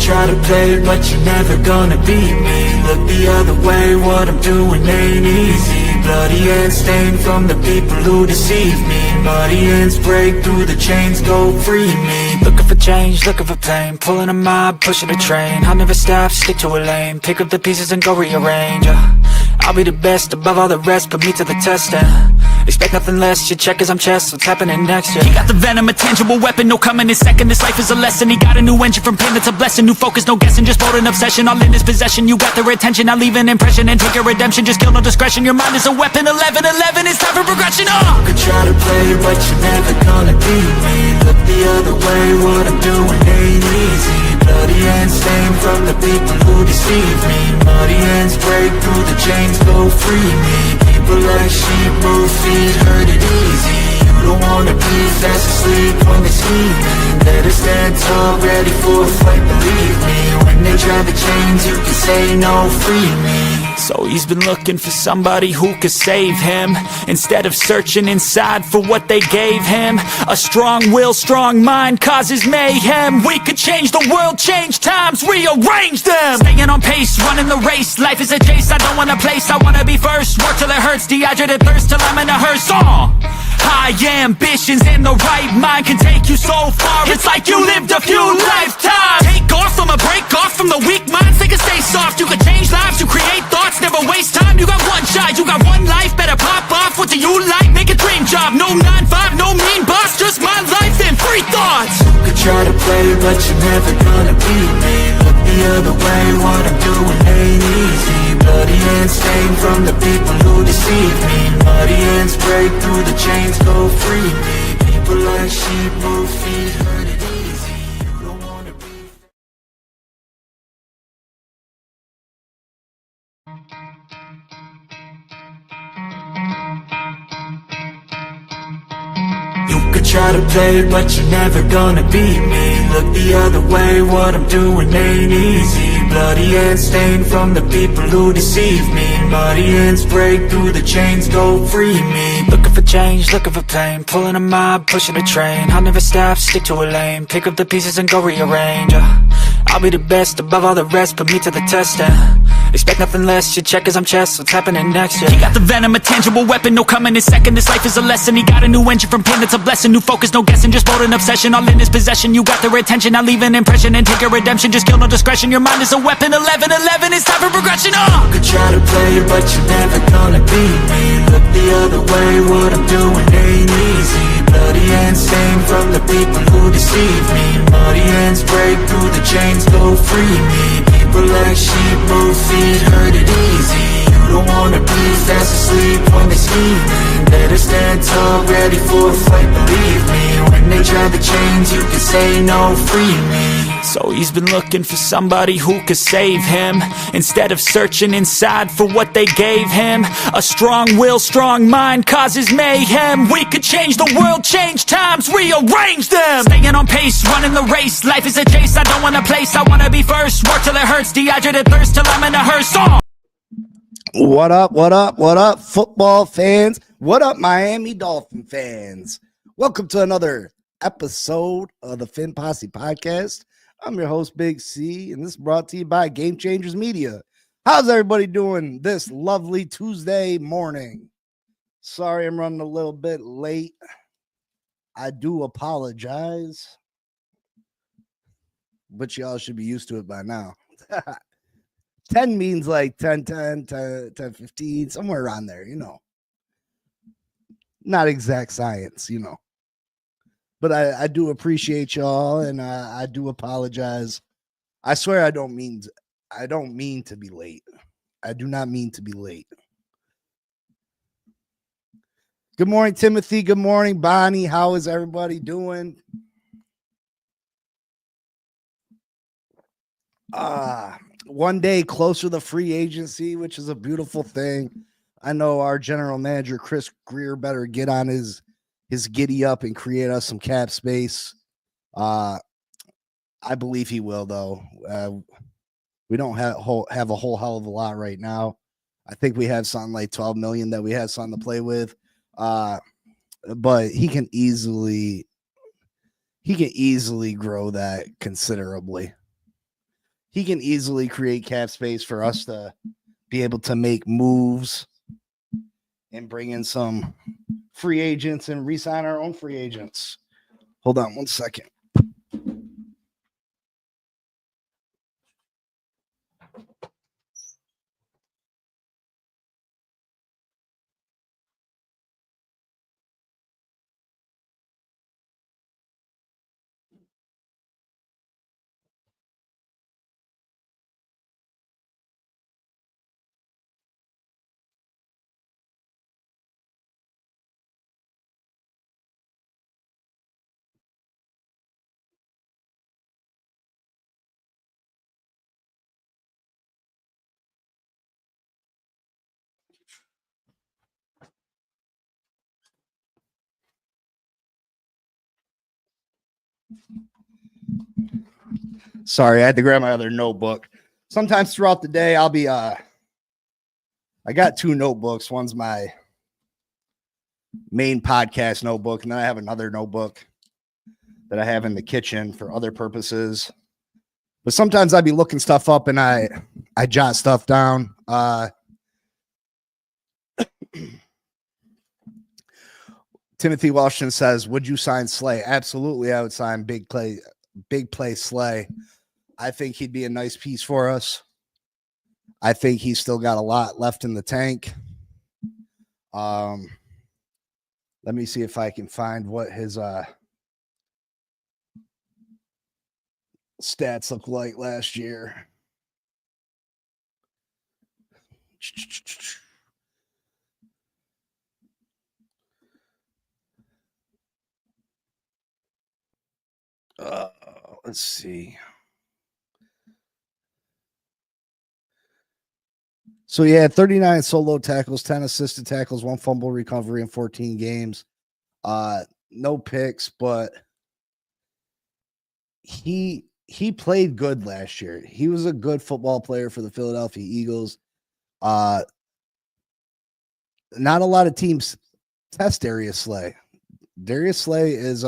try to play, but you're never gonna beat me. Look the other way, what I'm doing ain't easy. Bloody hands stained from the people who deceive me. Muddy hands break through the chains, go free me. Looking for change, looking for pain, pulling a mob, pushing a train. I'll never stop, stick to a lane, pick up the pieces and go rearrange. I'll be the best above all the rest, put me to the test and expect nothing less. Your check is I'm chess, what's happening next? Yeah. He got the venom, a tangible weapon, no coming in second. This life is a lesson. He got a new engine from pain, that's a blessing. New focus, no guessing, just bold and obsession. All in his possession, you got their attention. I'll leave an impression and take your redemption. Just kill no discretion. Your mind is a weapon. 11-11, it's time for progression. You could try to play, but you're never gonna beat me. Look the other way, what I'm doing ain't easy. Bloody hands stained from the people who deceive me. Muddy hands break through the chains, go free me. People like sheep move feet, hurt it easy. You don't wanna be fast asleep when they're scheming. Better stand tall, ready for a fight, believe me. When they try the chains, you can say no, free me. So he's been looking for somebody who could save him, instead of searching inside for what they gave him. A strong will, strong mind causes mayhem. We could change the world, change times, rearrange them. Staying on pace, running the race. Life is a chase, I don't want a place. I wanna be first, work till it hurts. Dehydrated thirst till I'm in a hearse. High ambitions and the right mind can take you so far. It's like you lived a few lifetimes. Take off from a break off from the weak minds. They can stay soft, you can change lives, you create thoughts. Never waste time, you got one shot, you got one life. Better pop off, what do you like? Make a dream job, no 9-5, no mean boss. Just my life and free thoughts. You could try to play, but you're never gonna beat me. Look the other way, what I'm doing ain't easy. Bloody hands stained from the people who deceive me. Muddy hands break through the chains, go free me. People like sheep move feet, hurt it easy. You don't wanna be. You could try to play, but you're never gonna beat me. Look the other way, what I'm doing ain't easy. Bloody hands stained from the people who deceive me. Muddy hands break through the chains, go free me. Looking for change, looking for pain, pulling a mob, pushing a train. I'll never stop, stick to a lane, pick up the pieces and go rearrange. I'll be the best above all the rest, put me to the test and expect nothing less. Your check is I'm chess, what's happening next? Yeah. He got the venom, a tangible weapon, no coming in second. This life is a lesson. He got a new engine from pain, that's a blessing. New focus, no guessing, just bold and obsession. All in his possession, you got their attention. I'll leave an impression and take your redemption. Just kill no discretion. Your mind is a weapon. 11-11, it's time for progression. You could try to play, but you're never gonna beat me. Look the other way, what I'm doing ain't easy. Bloody hands stained from the people who deceive me. Muddy hands break through the chains, go free me. People like sheep move feet, hurt it easy. You don't wanna be fast asleep when they're scheming. Better stand tall, ready for a fight, believe me. When they try the chains, you can say no, free me. So he's been looking for somebody who could save him, instead of searching inside for what they gave him. A strong will, strong mind causes mayhem. We could change the world, change times, rearrange them. Staying on pace, running the race. Life is a chase, I don't want a place. I wanna be first, work till it hurts. Dehydrated thirst till I'm in a hearse. What up, what up, what up, football fans? What up, Miami Dolphin fans? Welcome to another episode of the Fin Posse Podcast. I'm your host, Big C, and this is brought to you by Game Changers Media. How's everybody doing this lovely Tuesday morning? Sorry I'm running a little bit late. I do apologize, but y'all should be used to it by now. 10 means like 10, 15, somewhere around there, you know. Not exact science, you know. But I do appreciate y'all, and I do apologize. I swear I don't mean to be late. I do not mean to be late. Good morning, Timothy. Good morning, Bonnie. How is everybody doing? One day closer to free agency, which is a beautiful thing. I know our general manager, Chris Greer, better get on his giddy up and create us some cap space. I believe he will, though. We don't have a whole hell of a lot right now. I think we have something like 12 million that we have something to play with. But he can easily grow that considerably. he can easily create cap space for us to be able to make moves and bring in some free agents and re-sign our own free agents. Hold on one second. Sorry, I had to grab my other notebook. Sometimes throughout the day, I'll be I got two notebooks. One's my main podcast notebook, and then I have another notebook that I have in the kitchen for other purposes. But sometimes I'd be looking stuff up and I jot stuff down. Timothy Washington says, would you sign Slay? Absolutely, I would sign big play Slay. I think he'd be a nice piece for us. I think he's still got a lot left in the tank. Let me see if I can find what his stats look like last year. Let's see. So he had 39 solo tackles, 10 assisted tackles, 1 fumble recovery in 14 games. No picks, but he played good last year. He was a good football player for the Philadelphia Eagles. Not a lot of teams test Darius Slay. Darius Slay is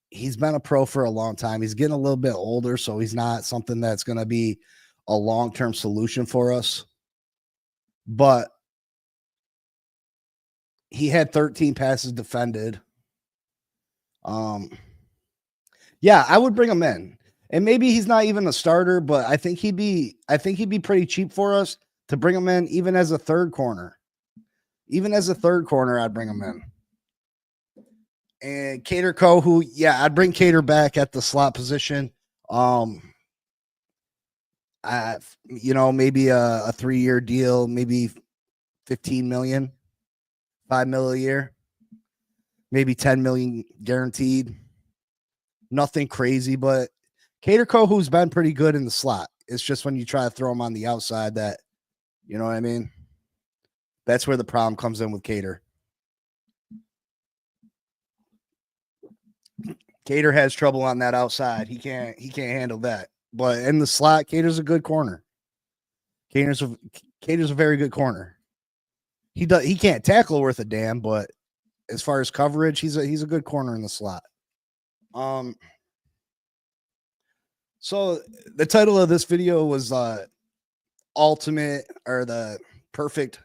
he's been a pro for a long time. He's getting a little bit older, so he's not something that's going to be a long-term solution for us. But he had 13 passes defended. Yeah, I would bring him in. And maybe he's not even a starter, but I think he'd be pretty cheap for us to bring him in even as a third corner. Even as a third corner, I'd bring him in. And Cater Co, who, yeah, I'd bring Cater back at the slot position. Maybe a 3-year deal, maybe 15 million, 5 million a year, maybe 10 million guaranteed. Nothing crazy, but Cater Co, who's been pretty good in the slot. It's just when you try to throw him on the outside that, you know what I mean? That's where the problem comes in with Cater. Cater has trouble on that outside. He can't handle that. But in the slot, Cater's a good corner. Cater's a very good corner. He can't tackle worth a damn, but as far as coverage, he's a good corner in the slot. So the title of this video was ultimate or the perfect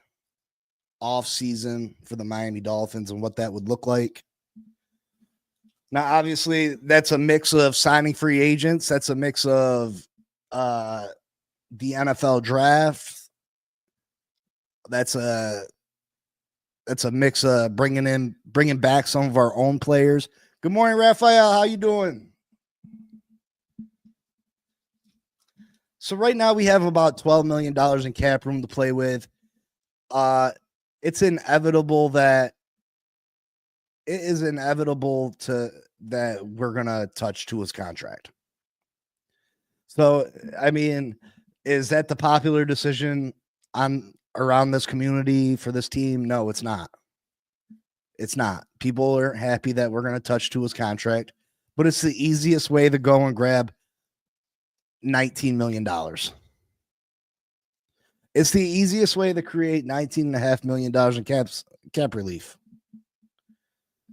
off season for the Miami Dolphins and what that would look like. Now, obviously, that's a mix of signing free agents. That's a mix of the NFL draft. That's a mix of bringing back some of our own players. Good morning, Raphael. How you doing? So right now we have about $12 million in cap room to play with. It's inevitable that that we're gonna touch Tua's contract. So, I mean, is that the popular decision around this community for this team? No, it's not. It's not. People aren't happy that we're gonna touch Tua's contract, but it's the easiest way to go and grab $19 million. It's the easiest way to create $19.5 million in cap relief.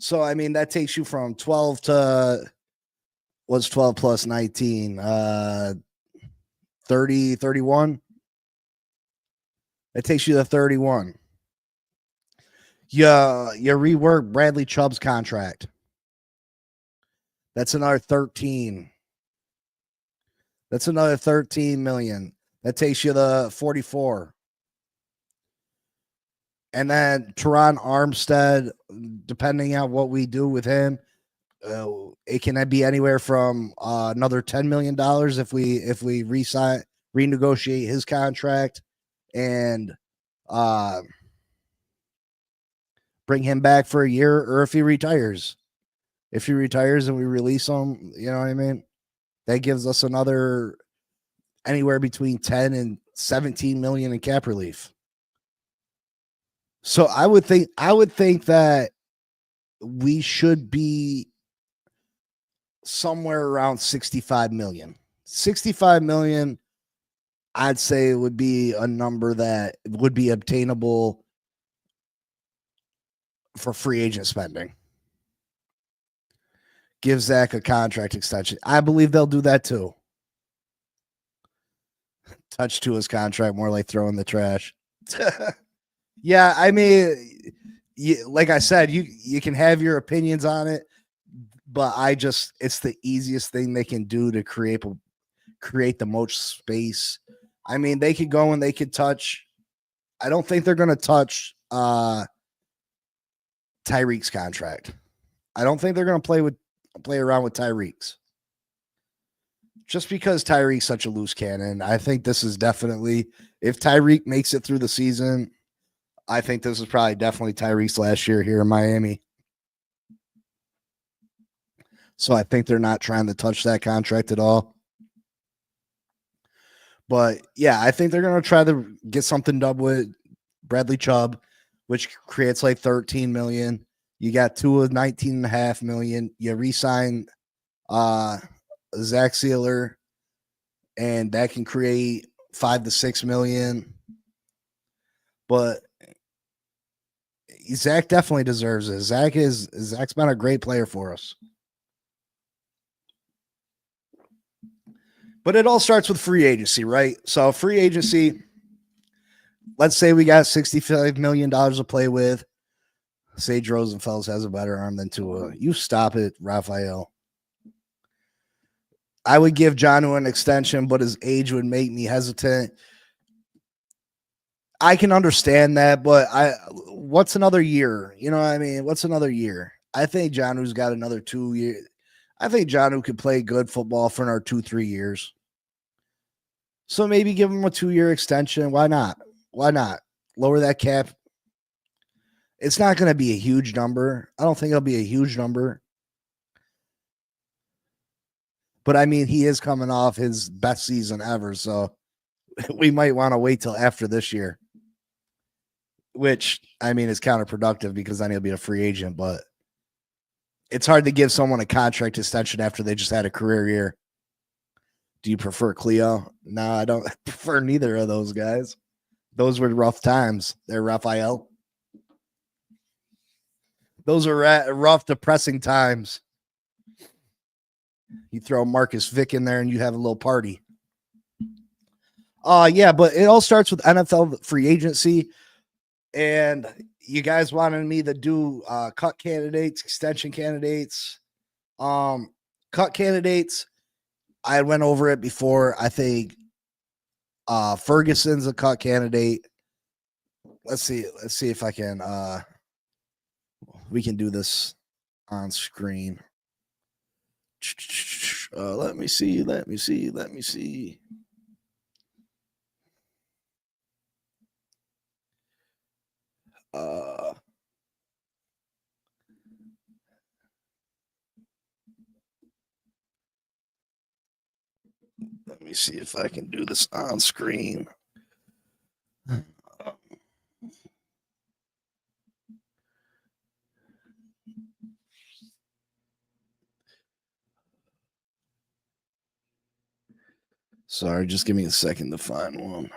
So, I mean, that takes you from 12 to What's 12 plus 19? 30, 31. It takes you to 31. You rework Bradley Chubb's contract. That's another 13. That's another 13 million. That takes you to 44. And then Teron Armstead, depending on what we do with him, it can be anywhere from another $10 million if we renegotiate his contract and bring him back for a year, or if he retires. If he retires and we release him, you know what I mean? That gives us another anywhere between 10 and 17 million in cap relief. So I would think that we should be somewhere around 65 million. 65 million, I'd say, would be a number that would be obtainable for free agent spending. Give Zach a contract extension. I believe they'll do that too. Touch to his contract, more like throwing the trash. Yeah, I mean, like I said, you can have your opinions on it, but it's the easiest thing they can do to create the most space. I mean, they could go and they could touch. I don't think they're going to touch Tyreek's contract. I don't think they're going to play around with Tyreek's. Just because Tyreek's such a loose cannon, I think this is definitely, if Tyreek makes it through the season, I think this is probably definitely Tyreek's last year here in Miami. So I think they're not trying to touch that contract at all. But yeah, I think they're going to try to get something done with Bradley Chubb, which creates like 13 million. You got Tua 19.5 million. You re-sign Zach Sealer, and that can create 5 to 6 million. But Zach definitely deserves it. Zach's been a great player for us. But it all starts with free agency, right? So free agency, let's say we got $65 million to play with. Sage Rosenfels has a better arm than Tua. You stop it, Raphael. I would give Jonnu an extension, but his age would make me hesitant. I can understand that, but what's another year? You know what I mean? What's another year? I think Jonnu's got another 2 years. I think Jonnu could play good football for another 2-3 years. So maybe give him a 2-year extension. Why not? Why not? Lower that cap. It's not going to be a huge number. I don't think it'll be a huge number. But I mean, he is coming off his best season ever. So we might want to wait till after this year, which I mean is counterproductive because then he'll be a free agent. But it's hard to give someone a contract extension after they just had a career year. Do you prefer Cleo? No, I don't prefer neither of those guys. Those were rough times. They're Raphael. Those are rough, depressing times. You throw Marcus Vick in there and you have a little party. Yeah, but it all starts with NFL free agency. And you guys wanted me to do cut candidates, extension candidates. Cut candidates, I went over it before. I think Ferguson's a cut candidate. Let's see if I can we can do this on screen. Let me see. Let me see. Let me see if I can do this on screen. Sorry, just give me a second to find one.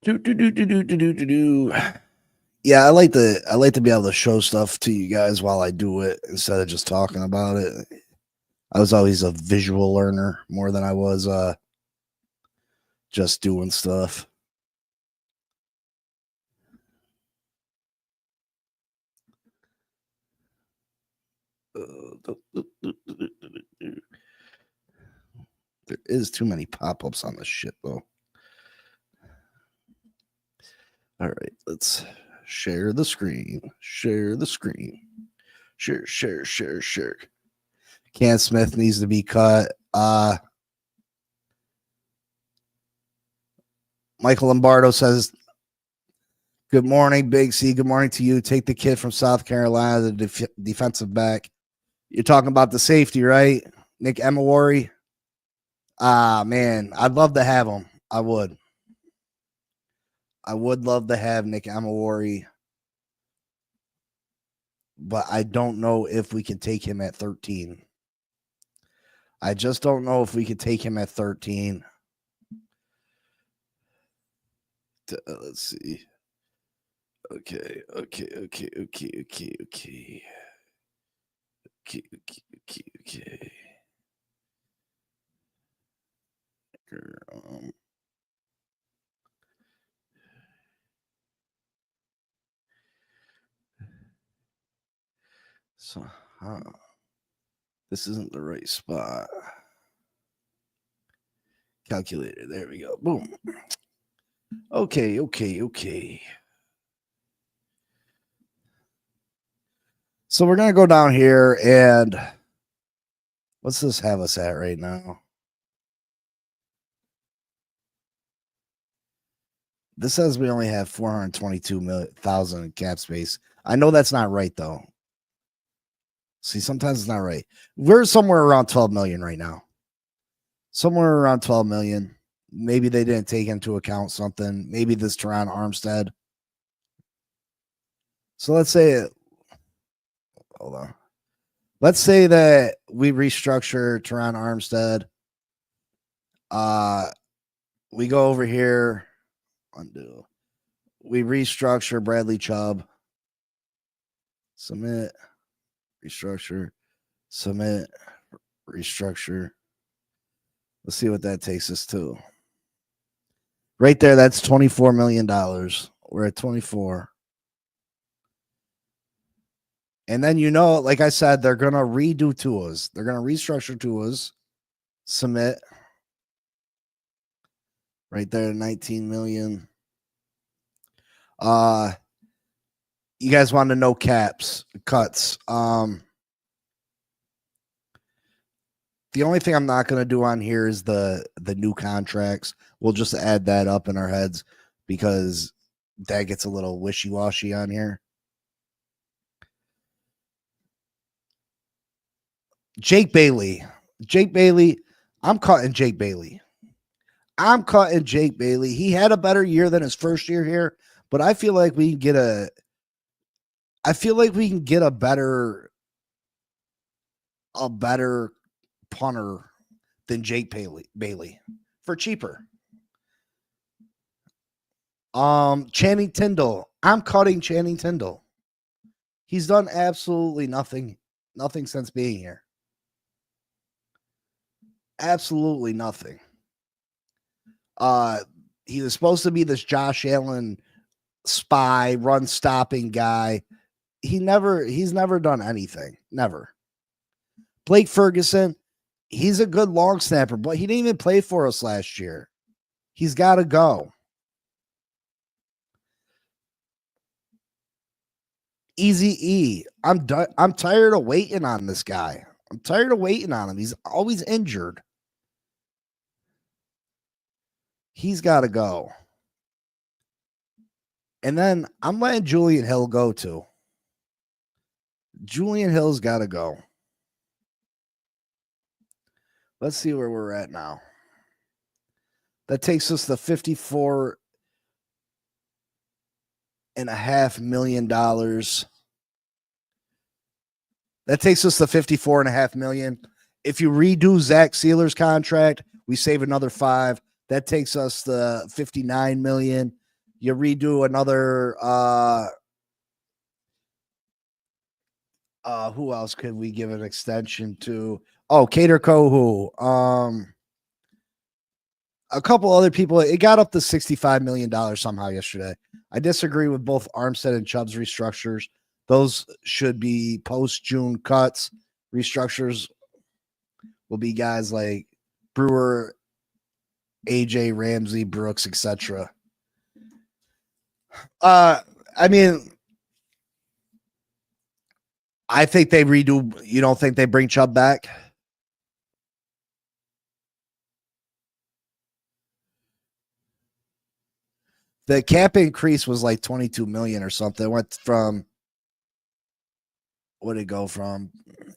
Yeah, I like to be able to show stuff to you guys while I do it instead of just talking about it. I was always a visual learner more than I was just doing stuff. There is too many pop-ups on this shit though. All right, let's share the screen. Share the screen. Share. Cam Smith needs to be cut. Michael Lombardo says, good morning, Big C. Good morning to you. Take the kid from South Carolina, the defensive back. You're talking about the safety, right? Nick Emawari. Man, I'd love to have him. I would love to have Nick Emawari, but I don't know if we can take him at 13. I just don't know if we could take him at 13. Let's see. Okay. So, this isn't the right spot. Calculator. There we go. Boom. Okay. So we're going to go down here and what's this have us at right now? This says we only have 422,000 in cap space. I know that's not right though. See, sometimes it's not right. We're somewhere around 12 million right now. Somewhere around 12 million. Maybe they didn't take into account something. Maybe this Teron Armstead. So let's say hold on. Let's say that we restructure Teron Armstead. We go over here. Undo. We restructure Bradley Chubb. Submit. Restructure. Submit. Restructure. Let's see what that takes us to. Right there, that's $24 million. We're at 24. And then, like I said, they're going to redo Tua's. They're going to restructure Tua's. Submit. Right there, 19 million. You guys want to know cuts. The only thing I'm not going to do on here is the new contracts. We'll just add that up in our heads because that gets a little wishy-washy on here. Jake Bailey. I'm cutting Jake Bailey. He had a better year than his first year here, but I feel like we can get a better punter than Jake Bailey for cheaper. Channing Tindall. I'm cutting Channing Tindall. He's done absolutely nothing since being here. Absolutely nothing. He was supposed to be this Josh Allen spy, run stopping guy. He's never done anything. Never. Blake Ferguson, he's a good long snapper, but he didn't even play for us last year. He's got to go. Easy E. I'm tired of waiting on this guy. I'm tired of waiting on him. He's always injured. He's got to go. And then I'm letting Julian Hill go too. Julian Hill's got to go. Let's see where we're at now. That takes us to $54.5 million. That takes us to $54.5 million. If you redo Zach Sealer's contract, we save another $5 million. That takes us to $59 million. You redo another who else could we give an extension to? Oh, Cater Kohu. A couple other people. It got up to $65 million somehow yesterday. I disagree with both Armstead and Chubb's restructures. Those should be post-June cuts. Restructures will be guys like Brewer, AJ, Ramsey, Brooks, etc. I mean, I think they redo. You don't think they bring Chubb back? The cap increase was like 22 million or something. It went from, what did it go from?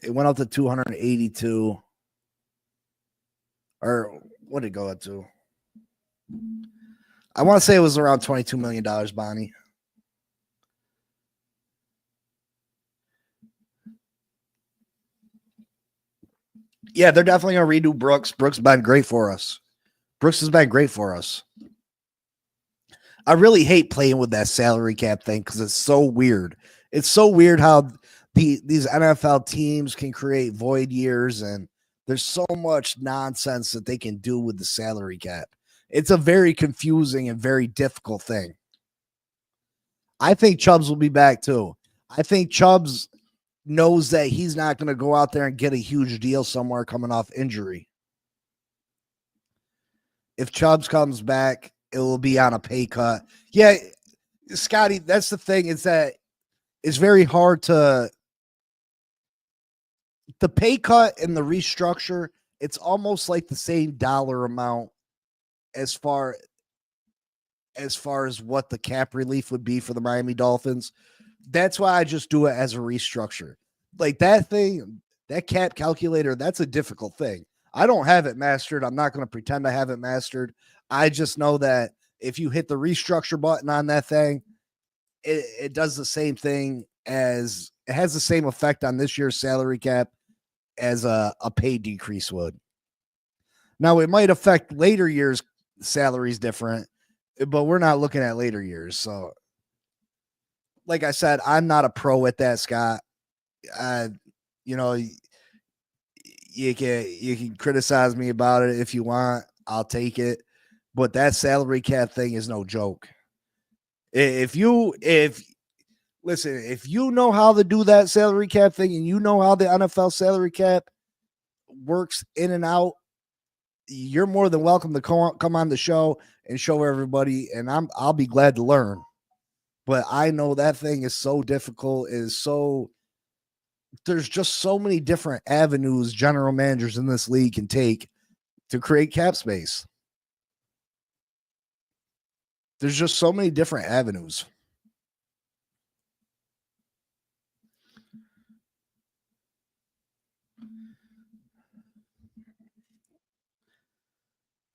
It went up to 282. Or what did it go up to? I want to say it was around $22 million, Bonnie. Yeah, they're definitely going to redo Brooks. Brooks has been great for us. Brooks has been great for us. I really hate playing with that salary cap thing because it's so weird. It's so weird how these NFL teams can create void years, and there's so much nonsense that they can do with the salary cap. It's a very confusing and very difficult thing. I think Chubbs will be back too. I think Chubbs knows that he's not going to go out there and get a huge deal somewhere coming off injury. If Chubbs comes back, it will be on a pay cut. Yeah, Scotty, that's the thing, is that it's very hard to the pay cut and the restructure. It's almost like the same dollar amount as far as what the cap relief would be for the Miami Dolphins. That's why I just do it as a restructure. Like that thing, that cap calculator, that's a difficult thing. I don't have it mastered. I'm not going to pretend I have it mastered. I just know that if you hit the restructure button on that thing, it does the same thing as it has the same effect on this year's salary cap as a pay decrease would. Now, it might affect later years' salaries different, but we're not looking at later years. So, like I said, I'm not a pro at that, Scott. You know, you can criticize me about it if you want. I'll take it. But that salary cap thing is no joke. If you know how to do that salary cap thing and you know how the NFL salary cap works in and out, you're more than welcome to come on the show and show everybody, and I'll be glad to learn. But I know that thing is so difficult, there's just so many different avenues general managers in this league can take to create cap space. There's just so many different avenues.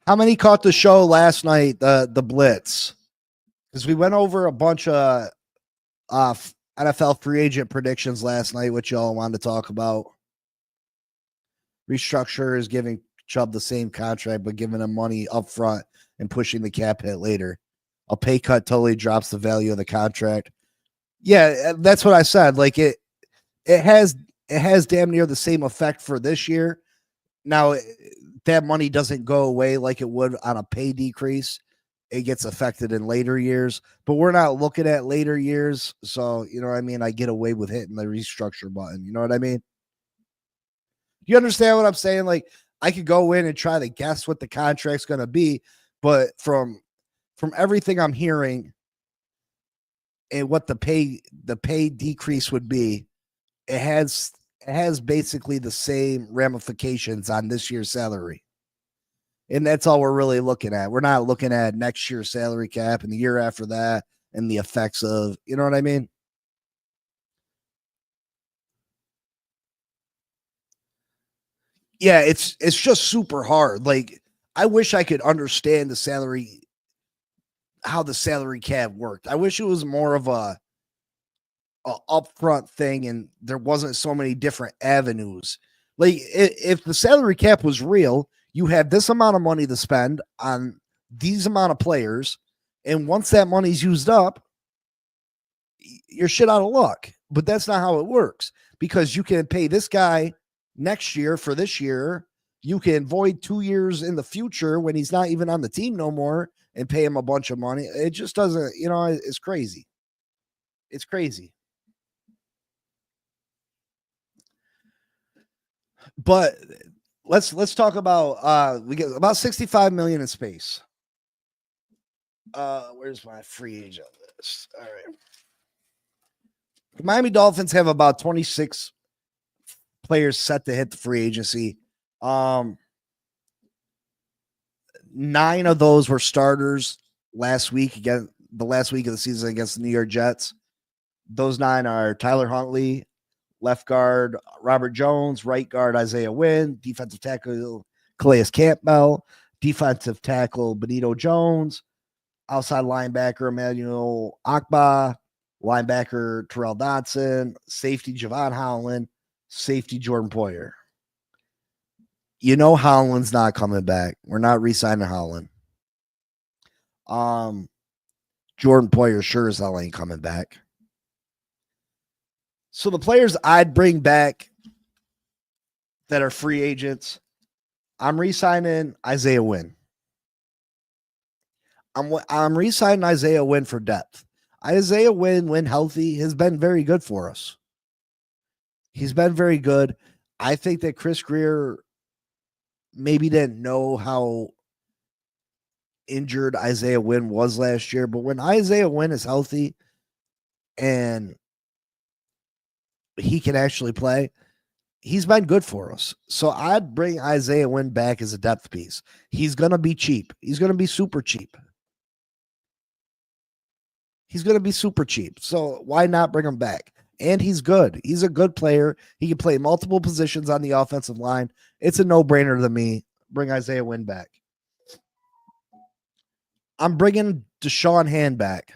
How many caught the show last night, the Blitz? Because we went over a bunch of NFL free agent predictions last night, which y'all wanted to talk about. Restructure is giving Chubb the same contract, but giving him money up front and pushing the cap hit later. A pay cut totally drops the value of the contract. Yeah, that's what I said. Like it has damn near the same effect for this year. Now, that money doesn't go away like it would on a pay decrease. It gets affected in later years, but we're not looking at later years. So, you know what I mean? I get away with hitting the restructure button. You know what I mean? You understand what I'm saying? Like, I could go in and try to guess what the contract's going to be, but from everything I'm hearing and what the pay decrease would be, it has basically the same ramifications on this year's salary. And that's all we're really looking at. We're not looking at next year's salary cap and the year after that and the effects of, you know what I mean? Yeah, it's just super hard. Like, I wish I could understand how the salary cap worked. I wish it was more of a upfront thing and there wasn't so many different avenues. Like, if the salary cap was real, you had this amount of money to spend on these amount of players, And once that money's used up, you're shit out of luck. But that's not how it works, because you can pay this guy next year for this year. You can void 2 years in the future when he's not even on the team no more and pay him a bunch of money. It just doesn't, it's crazy. It's crazy. But let's talk about we get about 65 million in space. Where's my free agent list? All right. The Miami Dolphins have about 26 players set to hit the free agency. 9 of those were starters last week, again, the last week of the season against the New York Jets. Those 9 are Tyler Huntley, left guard Robert Jones, right guard Isaiah Wynn, defensive tackle Calais Campbell, defensive tackle Benito Jones, outside linebacker Emmanuel Akba, linebacker Terrell Dodson, safety Javon Howland, safety Jordan Poyer. You know Howland's not coming back. We're not re-signing Howland. Jordan Poyer sure as hell ain't coming back. So the players I'd bring back that are free agents, I'm re-signing Isaiah Wynn. I'm re-signing Isaiah Wynn for depth. Isaiah Wynn, when healthy, has been very good for us. He's been very good. I think that Chris Grier maybe didn't know how injured Isaiah Wynn was last year, but when Isaiah Wynn is healthy and he can actually play, he's been good for us. So I'd bring Isaiah Wynn back as a depth piece. He's going to be cheap. He's going to be super cheap. He's going to be super cheap. So why not bring him back? And he's good. He's a good player. He can play multiple positions on the offensive line. It's a no-brainer to me. Bring Isaiah Wynn back. I'm bringing Deshaun Hand back.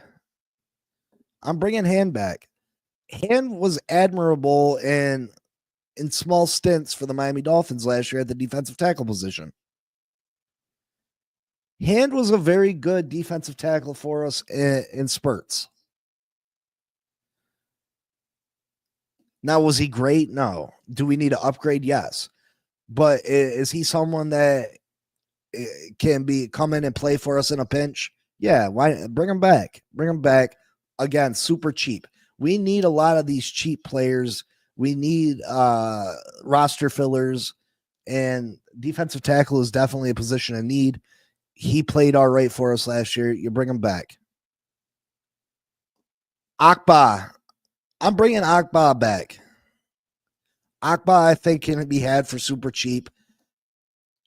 I'm bringing Hand back. Hand was admirable in small stints for the Miami Dolphins last year at the defensive tackle position. Hand was a very good defensive tackle for us in spurts. Now, was he great? No. Do we need to upgrade? Yes. But is he someone that can come in and play for us in a pinch? Yeah. Why bring him back? Bring him back. Again, super cheap. We need a lot of these cheap players. We need roster fillers, and defensive tackle is definitely a position in need. He played all right for us last year. You bring him back. Akba. I'm bringing Akba back. Akba, I think, can be had for super cheap.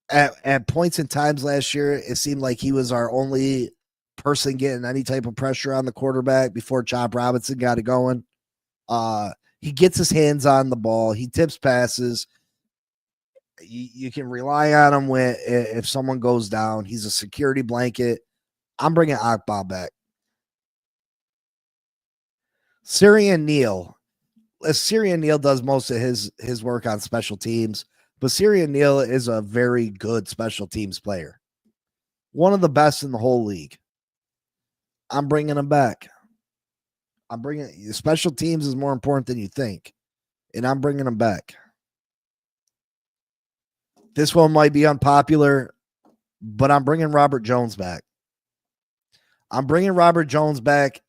At points in times last year, it seemed like he was our only person getting any type of pressure on the quarterback before Chop Robinson got it going. He gets his hands on the ball. He tips passes. You can rely on him if someone goes down. He's a security blanket. I'm bringing Akba back. Sirian Neal. Sirian Neal does most of his work on special teams, but Sirian Neal is a very good special teams player. One of the best in the whole league. I'm bringing him back. Special teams is more important than you think, and I'm bringing him back. This one might be unpopular, but I'm bringing Robert Jones back. I'm bringing Robert Jones back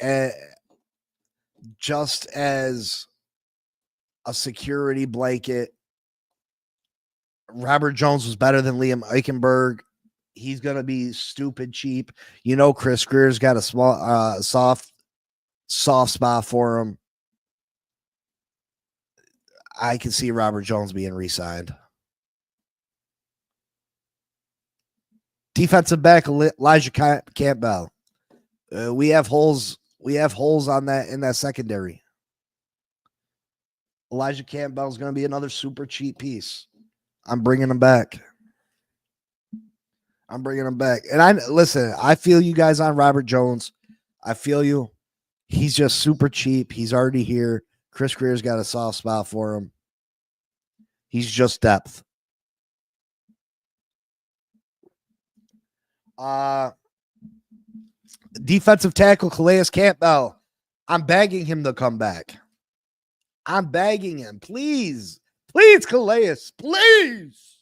just as a security blanket. Robert Jones was better than Liam Eichenberg. He's going to be stupid cheap. Chris Grier's got a small, soft spot for him. I can see Robert Jones being re-signed. Defensive back Elijah Campbell. We have holes. We have holes on that in that secondary. Elijah Campbell is going to be another super cheap piece. I'm bringing him back. And I feel you guys on Robert Jones. I feel you. He's just super cheap. He's already here. Chris Grier's got a soft spot for him. He's just depth. Defensive tackle Calais Campbell. I'm begging him to come back. I'm begging him. Please. Please, Calais. Please.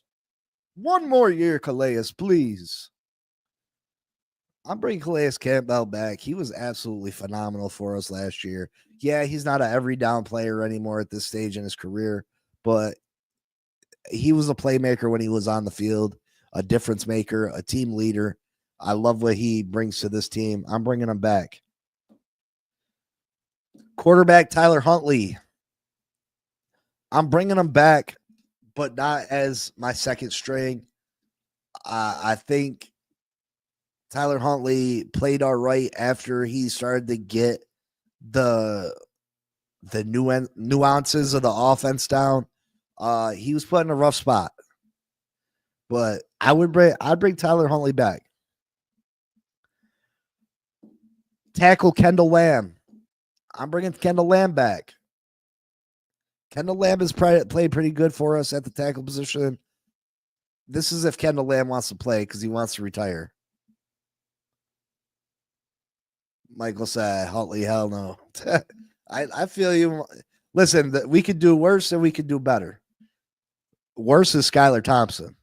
One more year, Calais, please. I'm bringing Calais Campbell back. He was absolutely phenomenal for us last year. Yeah, he's not an every down player anymore at this stage in his career, but he was a playmaker when he was on the field, a difference maker, a team leader. I love what he brings to this team. I'm bringing him back. Quarterback Tyler Huntley. I'm bringing him back, but not as my second string. I think Tyler Huntley played all right after he started to get the nuances of the offense down. He was put in a rough spot, but I'd bring Tyler Huntley back. Tackle Kendall Lamb. I'm bringing Kendall Lamb back. Kendall Lamb has played pretty good for us at the tackle position. This is if Kendall Lamb wants to play because he wants to retire. Michael said, Huntley, hell no. I feel you. Listen, we could do worse and we could do better. Worse is Skylar Thompson.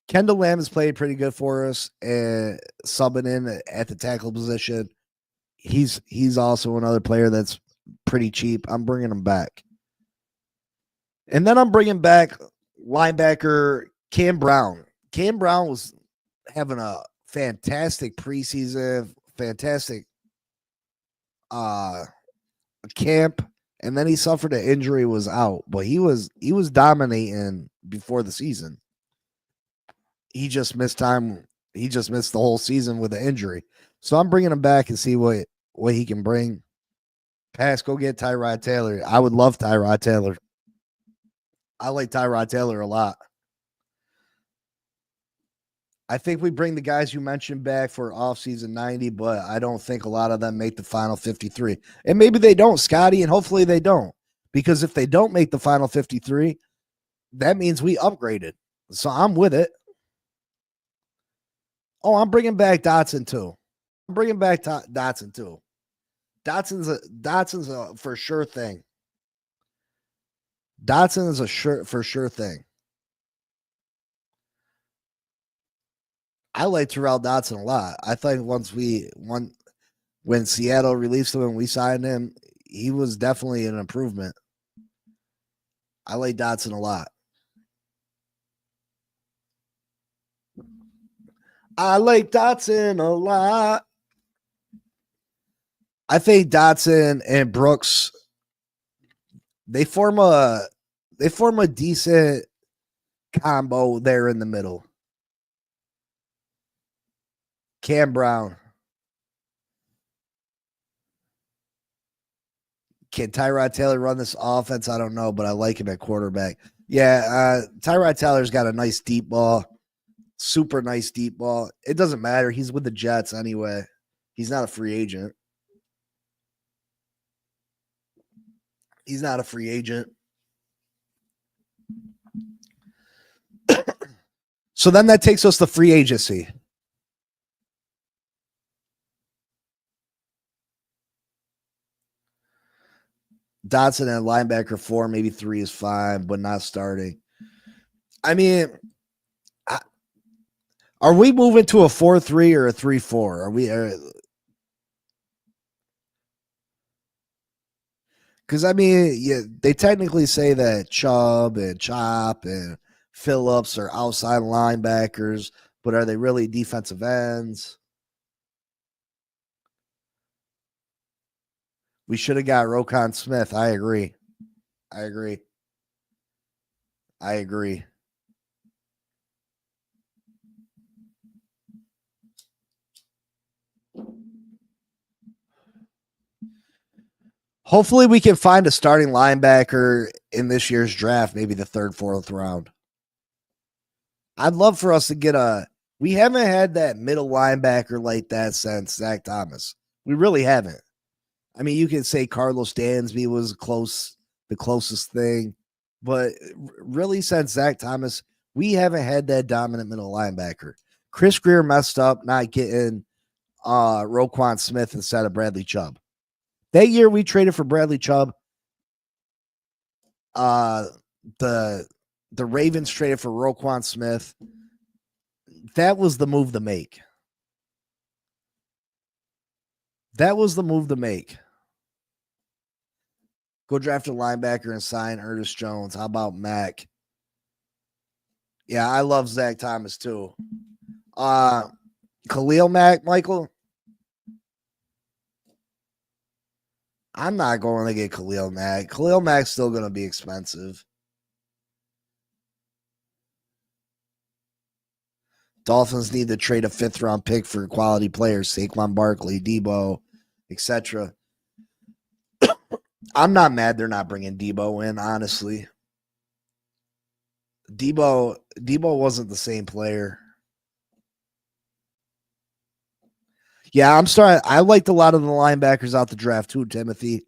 Kendall Lamb has played pretty good for us and subbing in at the tackle position. He's also another player that's pretty cheap. I'm bringing him back. And then I'm bringing back linebacker Cam Brown. Cam Brown was having a fantastic preseason, fantastic camp, and then he suffered an injury, was out, but he was dominating before the season. He just missed time. He just missed the whole season with an injury. So I'm bringing him back and see what he can bring. Pass, go get Tyrod Taylor. I would love Tyrod Taylor. I like Tyrod Taylor a lot. I think we bring the guys you mentioned back for offseason 90, but I don't think a lot of them make the final 53. And maybe they don't, Scotty, and hopefully they don't. Because if they don't make the final 53, that means we upgraded. So I'm with it. Oh, I'm bringing back Dotson too. I'm bringing back Dotson too. Dotson's a for sure thing. Dotson is a for sure thing. I like Terrell Dotson a lot. I think when Seattle released him and we signed him, he was definitely an improvement. I like Dotson a lot. I like Dotson a lot. I think Dotson and Brooks, they form a decent combo there in the middle. Cam Brown. Can Tyrod Taylor run this offense? I don't know, but I like him at quarterback. Yeah, Tyrod Taylor's got a nice deep ball. Super nice deep ball. It doesn't matter. He's with the Jets anyway. He's not a free agent. He's not a free agent. So then that takes us to free agency. Dotson and linebacker 4, maybe 3 is fine, but not starting. I mean, are we moving to a 4-3 or a 3-4? Are we? Because I mean, yeah, they technically say that Chubb and Chop and Phillips are outside linebackers, but are they really defensive ends? We should have got Roquan Smith. I agree. Hopefully we can find a starting linebacker in this year's draft, maybe the 3rd, 4th round. I'd love for us to get we haven't had that middle linebacker like that since Zach Thomas. We really haven't. I mean, you can say Carlos Dansby was the closest thing, but really since Zach Thomas, we haven't had that dominant middle linebacker. Chris Greer messed up not getting Roquan Smith instead of Bradley Chubb. That year we traded for Bradley Chubb. The Ravens traded for Roquan Smith. That was the move to make. That was the move to make. Go draft a linebacker and sign Ernest Jones. How about Mack? Yeah, I love Zach Thomas too. Khalil Mack, Michael. I'm not going to get Khalil Mack. Khalil Mack's still going to be expensive. Dolphins need to trade a 5th-round pick for quality players, Saquon Barkley, Debo, etc. I'm not mad they're not bringing Debo in, honestly. Debo wasn't the same player. Yeah, I'm sorry. I liked a lot of the linebackers out the draft too, Timothy.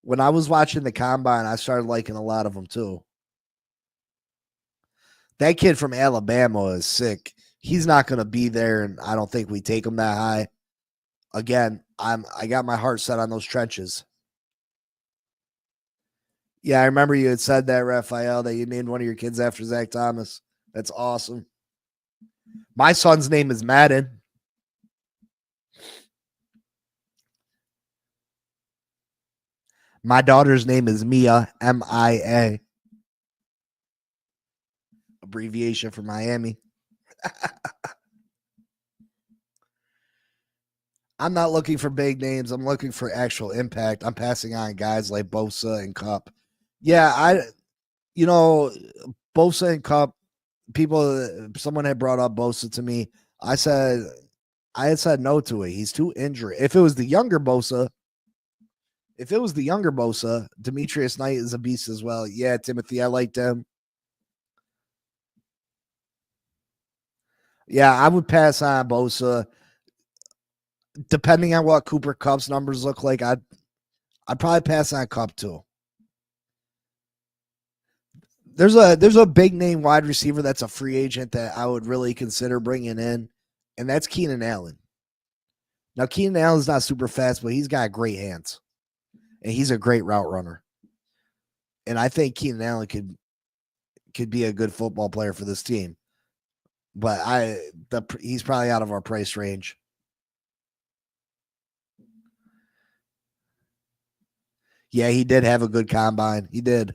When I was watching the combine, I started liking a lot of them too. That kid from Alabama is sick. He's not going to be there, and I don't think we take him that high. Again, I got my heart set on those trenches. Yeah, I remember you had said that, Raphael, that you named one of your kids after Zach Thomas. That's awesome. My son's name is Madden. My daughter's name is Mia, M-I-A. Abbreviation for Miami. I'm not looking for big names. I'm looking for actual impact. I'm passing on guys like Bosa and Kupp. Yeah, Bosa and Kupp, someone had brought up Bosa to me. I had said no to it. He's too injured. If it was the younger Bosa, Demetrius Knight is a beast as well. Yeah, Timothy, I liked him. Yeah, I would pass on Bosa. Depending on what Cooper Kupp's numbers look like, I'd probably pass on Kupp too. There's a big name wide receiver that's a free agent that I would really consider bringing in, and that's Keenan Allen. Now, Keenan Allen's not super fast, but he's got great hands, and he's a great route runner. And I think Keenan Allen could be a good football player for this team. But he's probably out of our price range. Yeah, he did have a good combine. He did.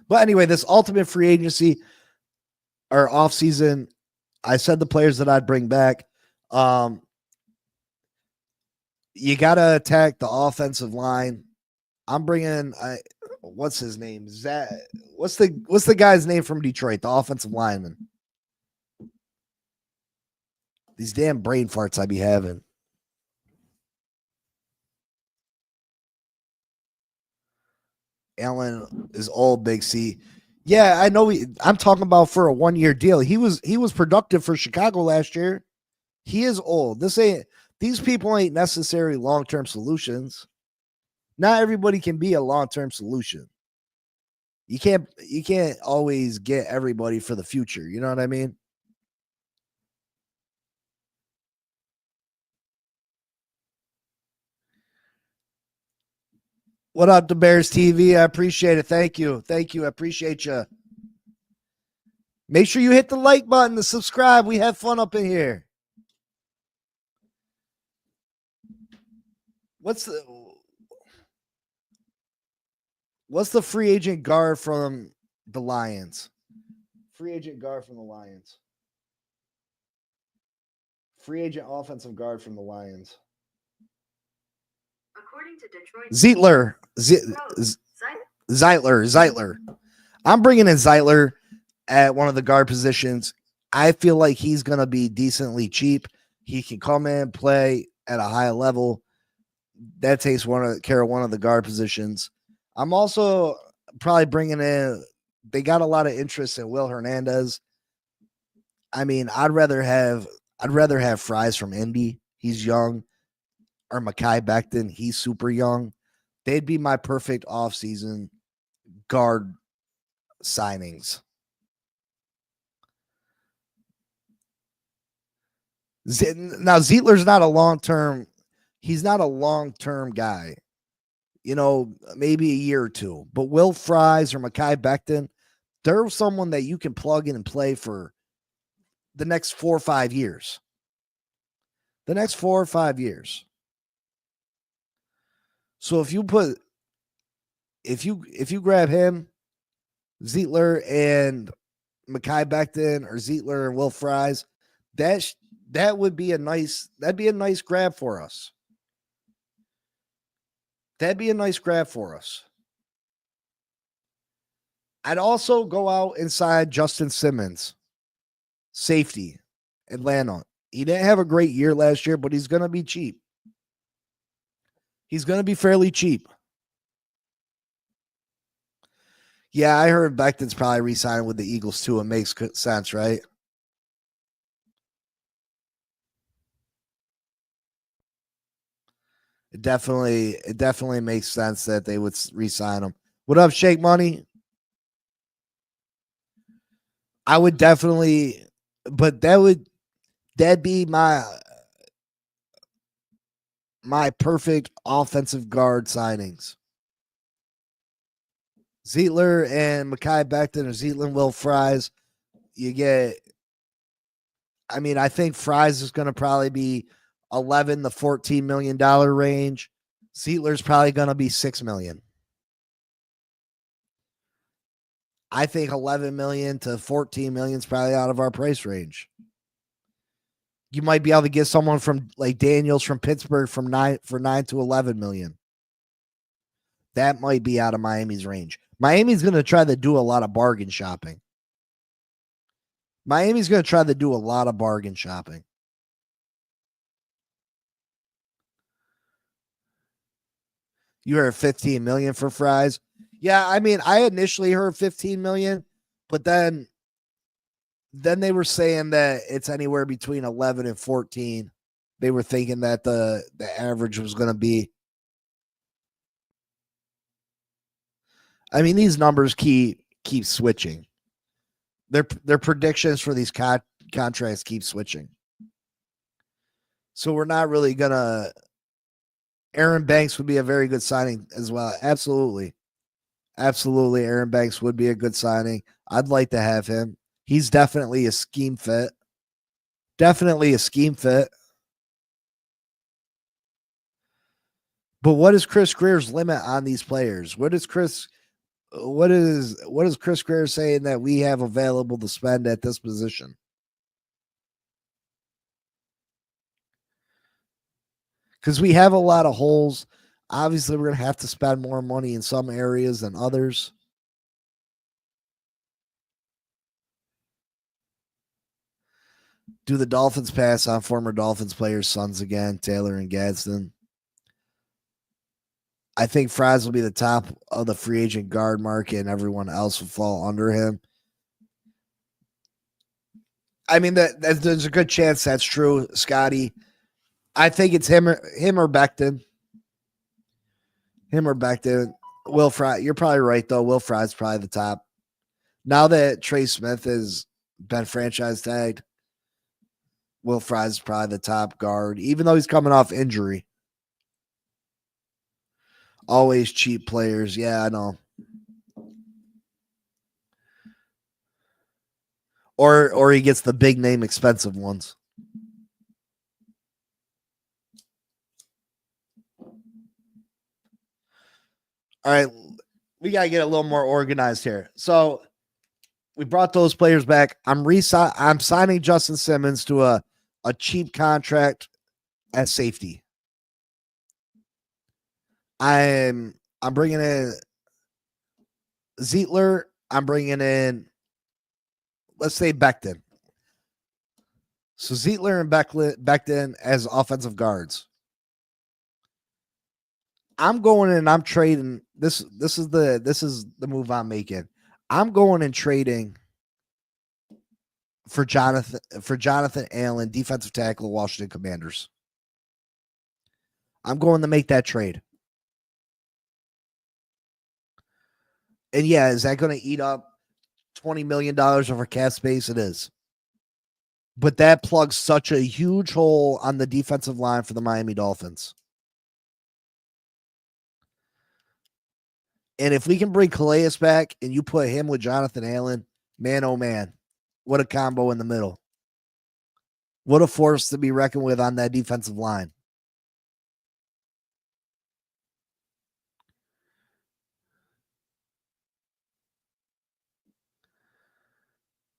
But anyway, this ultimate free agency or offseason, I said the players that I'd bring back. You got to attack the offensive line. I'm bringing what's his name? What's the guy's name from Detroit? The offensive lineman. These damn brain farts I be having. Allen is old, Big C. Yeah, I know. I'm talking about for a 1-year deal. He was productive for Chicago last year. He is old. These people ain't necessarily long-term solutions. Not everybody can be a long-term solution. You can't always get everybody for the future. You know what I mean? What up, the Bears TV? I appreciate it. Thank you. I appreciate you. Make sure you hit the like button to subscribe. We have fun up in here. What's the free agent guard from the Lions? Free agent guard from the Lions. Free agent offensive guard from the Lions. According to Detroit, Zeitler. I'm bringing in Zeitler at one of the guard positions. I feel like he's going to be decently cheap. He can come in, play at a high level. That takes care of one of the guard positions. I'm also probably bringing in. They got a lot of interest in Will Hernandez. I mean, I'd rather have Fries from Indy. He's young. Or Mekhi Becton. He's super young. They'd be my perfect offseason guard signings. Now Zietler's not a long-term. He's not a long-term guy. Maybe a year or two. But Will Fries or Mekhi Becton, they're someone that you can plug in and play for the next 4 or 5 years. The next 4 or 5 years. So if you grab him, Zietler and Mekhi Becton, or Zietler and Will Fries, that would be a nice grab for us. That'd be a nice grab for us. I'd also go out inside Justin Simmons, safety, Atlanta. He didn't have a great year last year, but he's going to be cheap. He's going to be fairly cheap. Yeah, I heard Becton's probably re-signing with the Eagles too. It makes sense, right? It definitely makes sense that they would re-sign him. What up, Shake Money? I would definitely, but that'd be my perfect offensive guard signings. Zietler and Mekhi Becton, or Zietler and Will Fries. You get, I think Fries is going to probably be 11 to $14 million range. Zietler's probably going to be $6 million. I think 11 million to 14 million is probably out of our price range. You might be able to get someone from like Daniels from Pittsburgh for 9 to 11 million. That might be out of Miami's range. Miami's going to try to do a lot of bargain shopping. You heard 15 million for Fries. Yeah, I initially heard 15 million, but then they were saying that it's anywhere between 11 and 14. They were thinking that the average was going to be. These numbers keep switching. Their predictions for these contracts keep switching. So we're not really going to. Aaron Banks would be a very good signing as well. Absolutely. Aaron Banks would be a good signing. I'd like to have him. He's definitely a scheme fit. But what is Chris Greer's limit on these players? What is Chris Greer saying that we have available to spend at this position? Because we have a lot of holes. Obviously, we're going to have to spend more money in some areas than others. Do the Dolphins pass on former Dolphins players' sons again, Taylor and Gadsden? I think Fries will be the top of the free agent guard market, and everyone else will fall under him. There's a good chance that's true, Scotty. I think it's him or Becton. Will Fry, you're probably right though. Will Fry's probably the top. Now that Trey Smith has been franchise tagged, Will Fry's probably the top guard, even though he's coming off injury. Always cheap players. Yeah, I know. Or he gets the big name expensive ones. All right, we got to get a little more organized here. So we brought those players back. I'm signing Justin Simmons to a cheap contract at safety. I'm bringing in Zietler. I'm bringing in, let's say, Becton. So Zietler and Becton as offensive guards. I'm going and I'm trading. This is the move I'm making. I'm going and trading for Jonathan Allen, defensive tackle, Washington Commanders. I'm going to make that trade. And yeah, is that going to eat up $20 million of our cap space? It is. But that plugs such a huge hole on the defensive line for the Miami Dolphins. And if we can bring Calais back and you put him with Jonathan Allen, man, oh man, what a combo in the middle. What a force to be reckoned with on that defensive line.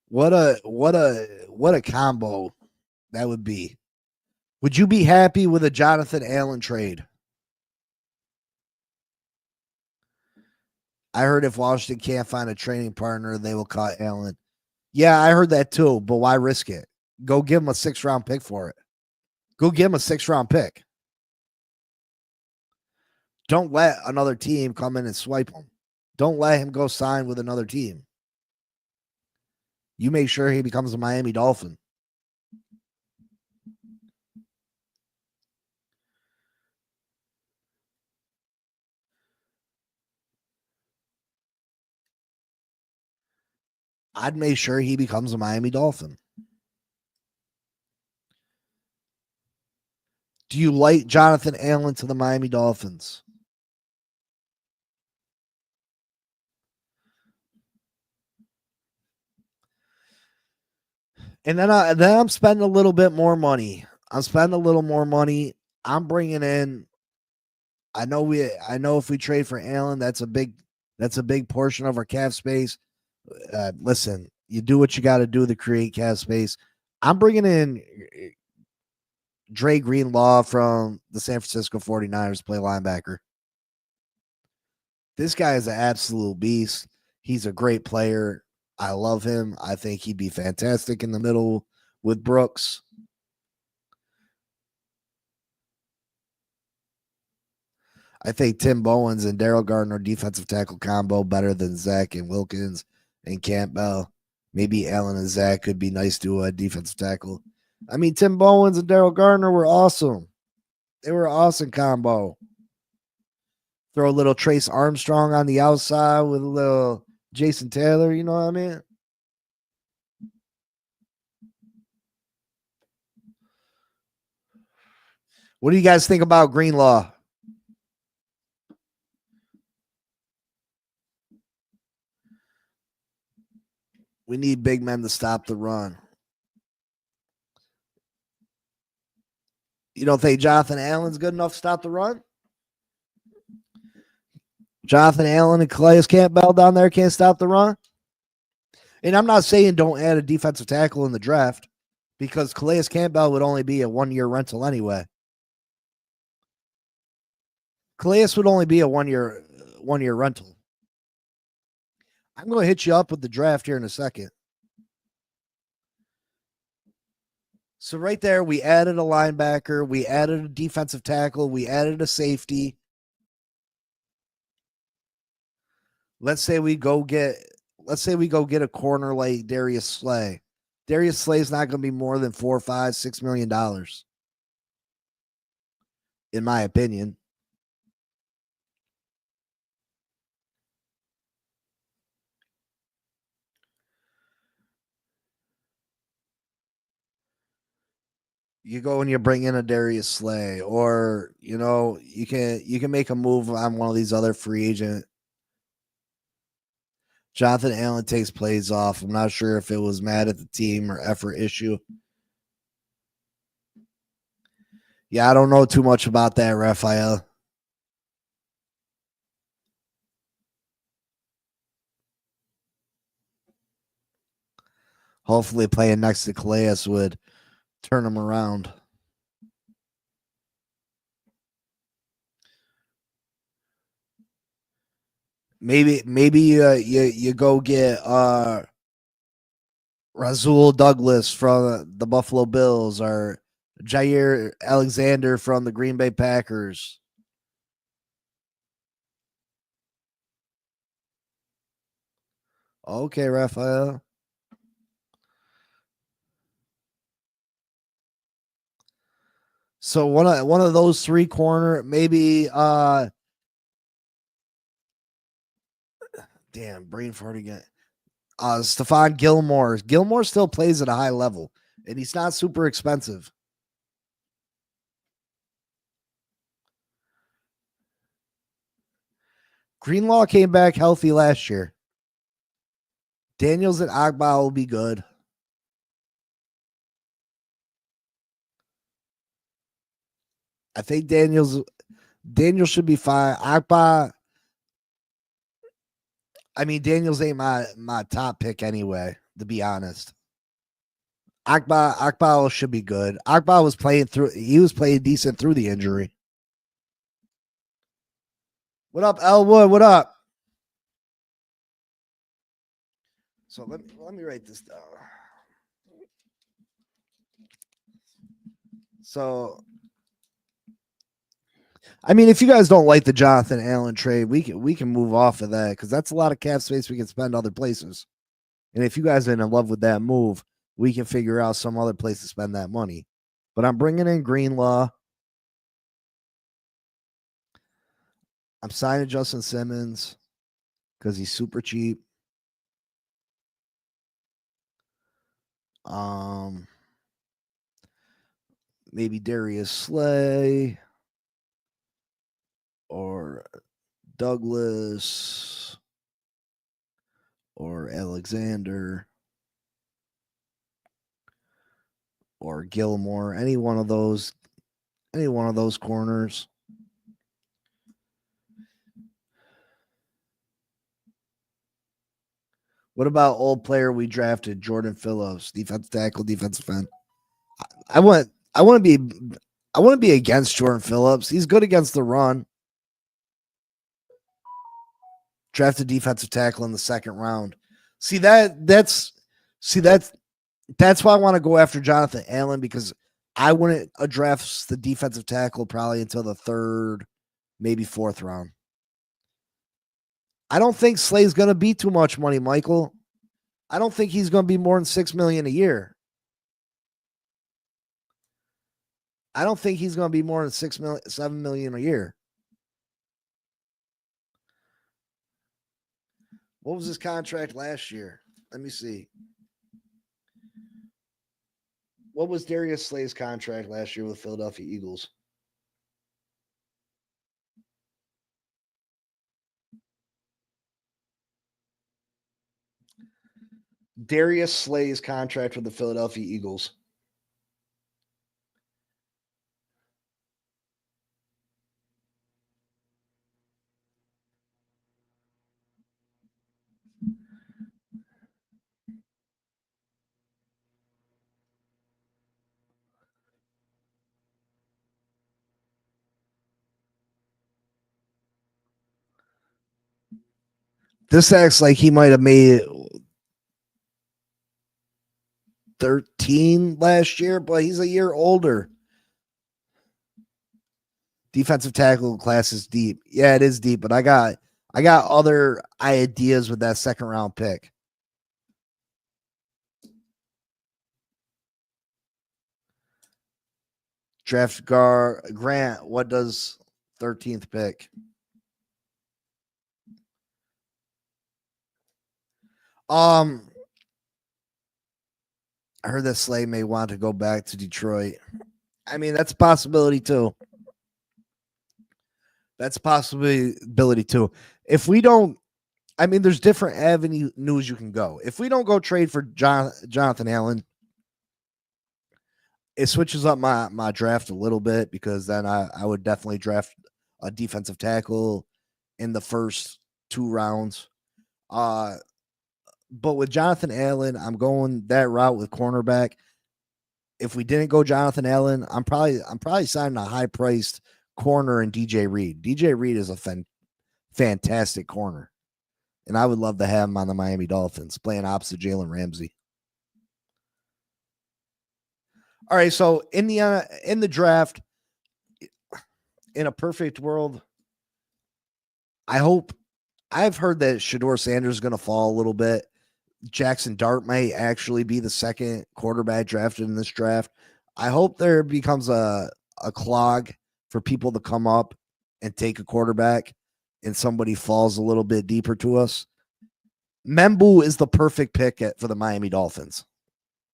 What a combo that would be. Would you be happy with a Jonathan Allen trade? I heard if Washington can't find a training partner, they will cut Allen. Yeah, I heard that too, but why risk it? Go give him a 6th-round pick for it. Go give him a 6th-round pick. Don't let another team come in and swipe him. Don't let him go sign with another team. You make sure he becomes a Miami Dolphin. I'd make sure he becomes a Miami Dolphin. Do you like Jonathan Allen to the Miami Dolphins? And then I'm spending a little bit more money. I'm spending a little more money. I'm bringing in. I know if we trade for Allen, that's a big portion of our cap space. Listen, you do what you got to do to create cap space. I'm bringing in Dre Greenlaw from the San Francisco 49ers to play linebacker. This guy is an absolute beast. He's a great player. I love him. I think he'd be fantastic in the middle with Brooks. I think Tim Bowens and Daryl Gardner defensive tackle combo better than Zach and Wilkins and Campbell. Maybe Allen and Zach could be nice to a defensive tackle. I mean, Tim Bowens and Daryl Gardner were awesome. They were an awesome combo. Throw a little Trace Armstrong on the outside with a little Jason Taylor. You know what I mean? What do you guys think about Greenlaw? We need big men to stop the run. You don't think Jonathan Allen's good enough to stop the run? Jonathan Allen and Calais Campbell down there can't stop the run? And I'm not saying don't add a defensive tackle in the draft because Calais Campbell would only be a 1-year rental anyway. Calais would only be a 1-year rental. I'm going to hit you up with the draft here in a second. So right there, we added a linebacker, we added a defensive tackle, we added a safety. Let's say we go get a corner like Darius Slay. Darius Slay is not going to be more than $4, $5, $6 million, in my opinion. You go and you bring in a Darius Slay, or you can make a move on one of these other free agent. Jonathan Allen takes plays off. I'm not sure if it was mad at the team or effort issue. Yeah, I don't know too much about that, Raphael. Hopefully playing next to Calais would turn him around. Maybe you go get Rasul Douglas from the Buffalo Bills or Jair Alexander from the Green Bay Packers. Okay, Raphael. So one of those three corner, maybe damn, brain fart again. Stephon Gilmore. Gilmore still plays at a high level. And he's not super expensive. Greenlaw came back healthy last year. Daniels and Agba will be good. I think Daniels should be fine. Agba, I mean, Daniels ain't my top pick anyway, to be honest. Akbal should be good. Akbal was playing decent through the injury. What up, Elwood? What up? So let me write this down. So I mean, if you guys don't like the Jonathan Allen trade, we can move off of that because that's a lot of cap space we can spend other places. And if you guys are in love with that move, we can figure out some other place to spend that money. But I'm bringing in Greenlaw. I'm signing Justin Simmons because he's super cheap. Maybe Darius Slay or Douglas or Alexander or Gilmore, any one of those corners. What about old player we drafted, Jordan Phillips, defensive tackle, defensive end? I want to be against Jordan Phillips. He's good against the run. Drafted defensive tackle in the second round. That's why I want to go after Jonathan Allen, because I wouldn't address the defensive tackle probably until the third, maybe fourth round. I don't think Slay's going to be too much money, Michael. I don't think he's going to be more than $6 million a year. I don't think he's going to be more than $7 million a year. What was his contract last year? Let me see. What was Darius Slay's contract last year with Philadelphia Eagles? Darius Slay's contract with the Philadelphia Eagles. This acts like he might have made 13 last year, but he's a year older. Defensive tackle class is deep. Yeah, it is deep, but I got other ideas with that second round pick. Draft Grant, what does 13th pick? I heard that Slay may want to go back to Detroit. I mean, that's a possibility too. That's a possibility too. If we don't, I mean, there's different avenues you can go. If we don't go trade for Jonathan Allen, it switches up my draft a little bit, because then I would definitely draft a defensive tackle in the first 2 rounds. But with Jonathan Allen, I'm going that route with cornerback. If we didn't go Jonathan Allen, I'm probably signing a high priced corner in DJ Reed. DJ Reed is a fantastic corner, and I would love to have him on the Miami Dolphins playing opposite Jalen Ramsey. All right, so in the draft, in a perfect world, I've heard that Shedeur Sanders is going to fall a little bit. Jackson Dart may actually be the second quarterback drafted in this draft. I hope there becomes a clog for people to come up and take a quarterback and somebody falls a little bit deeper to us. Membu is the perfect pick for the Miami Dolphins.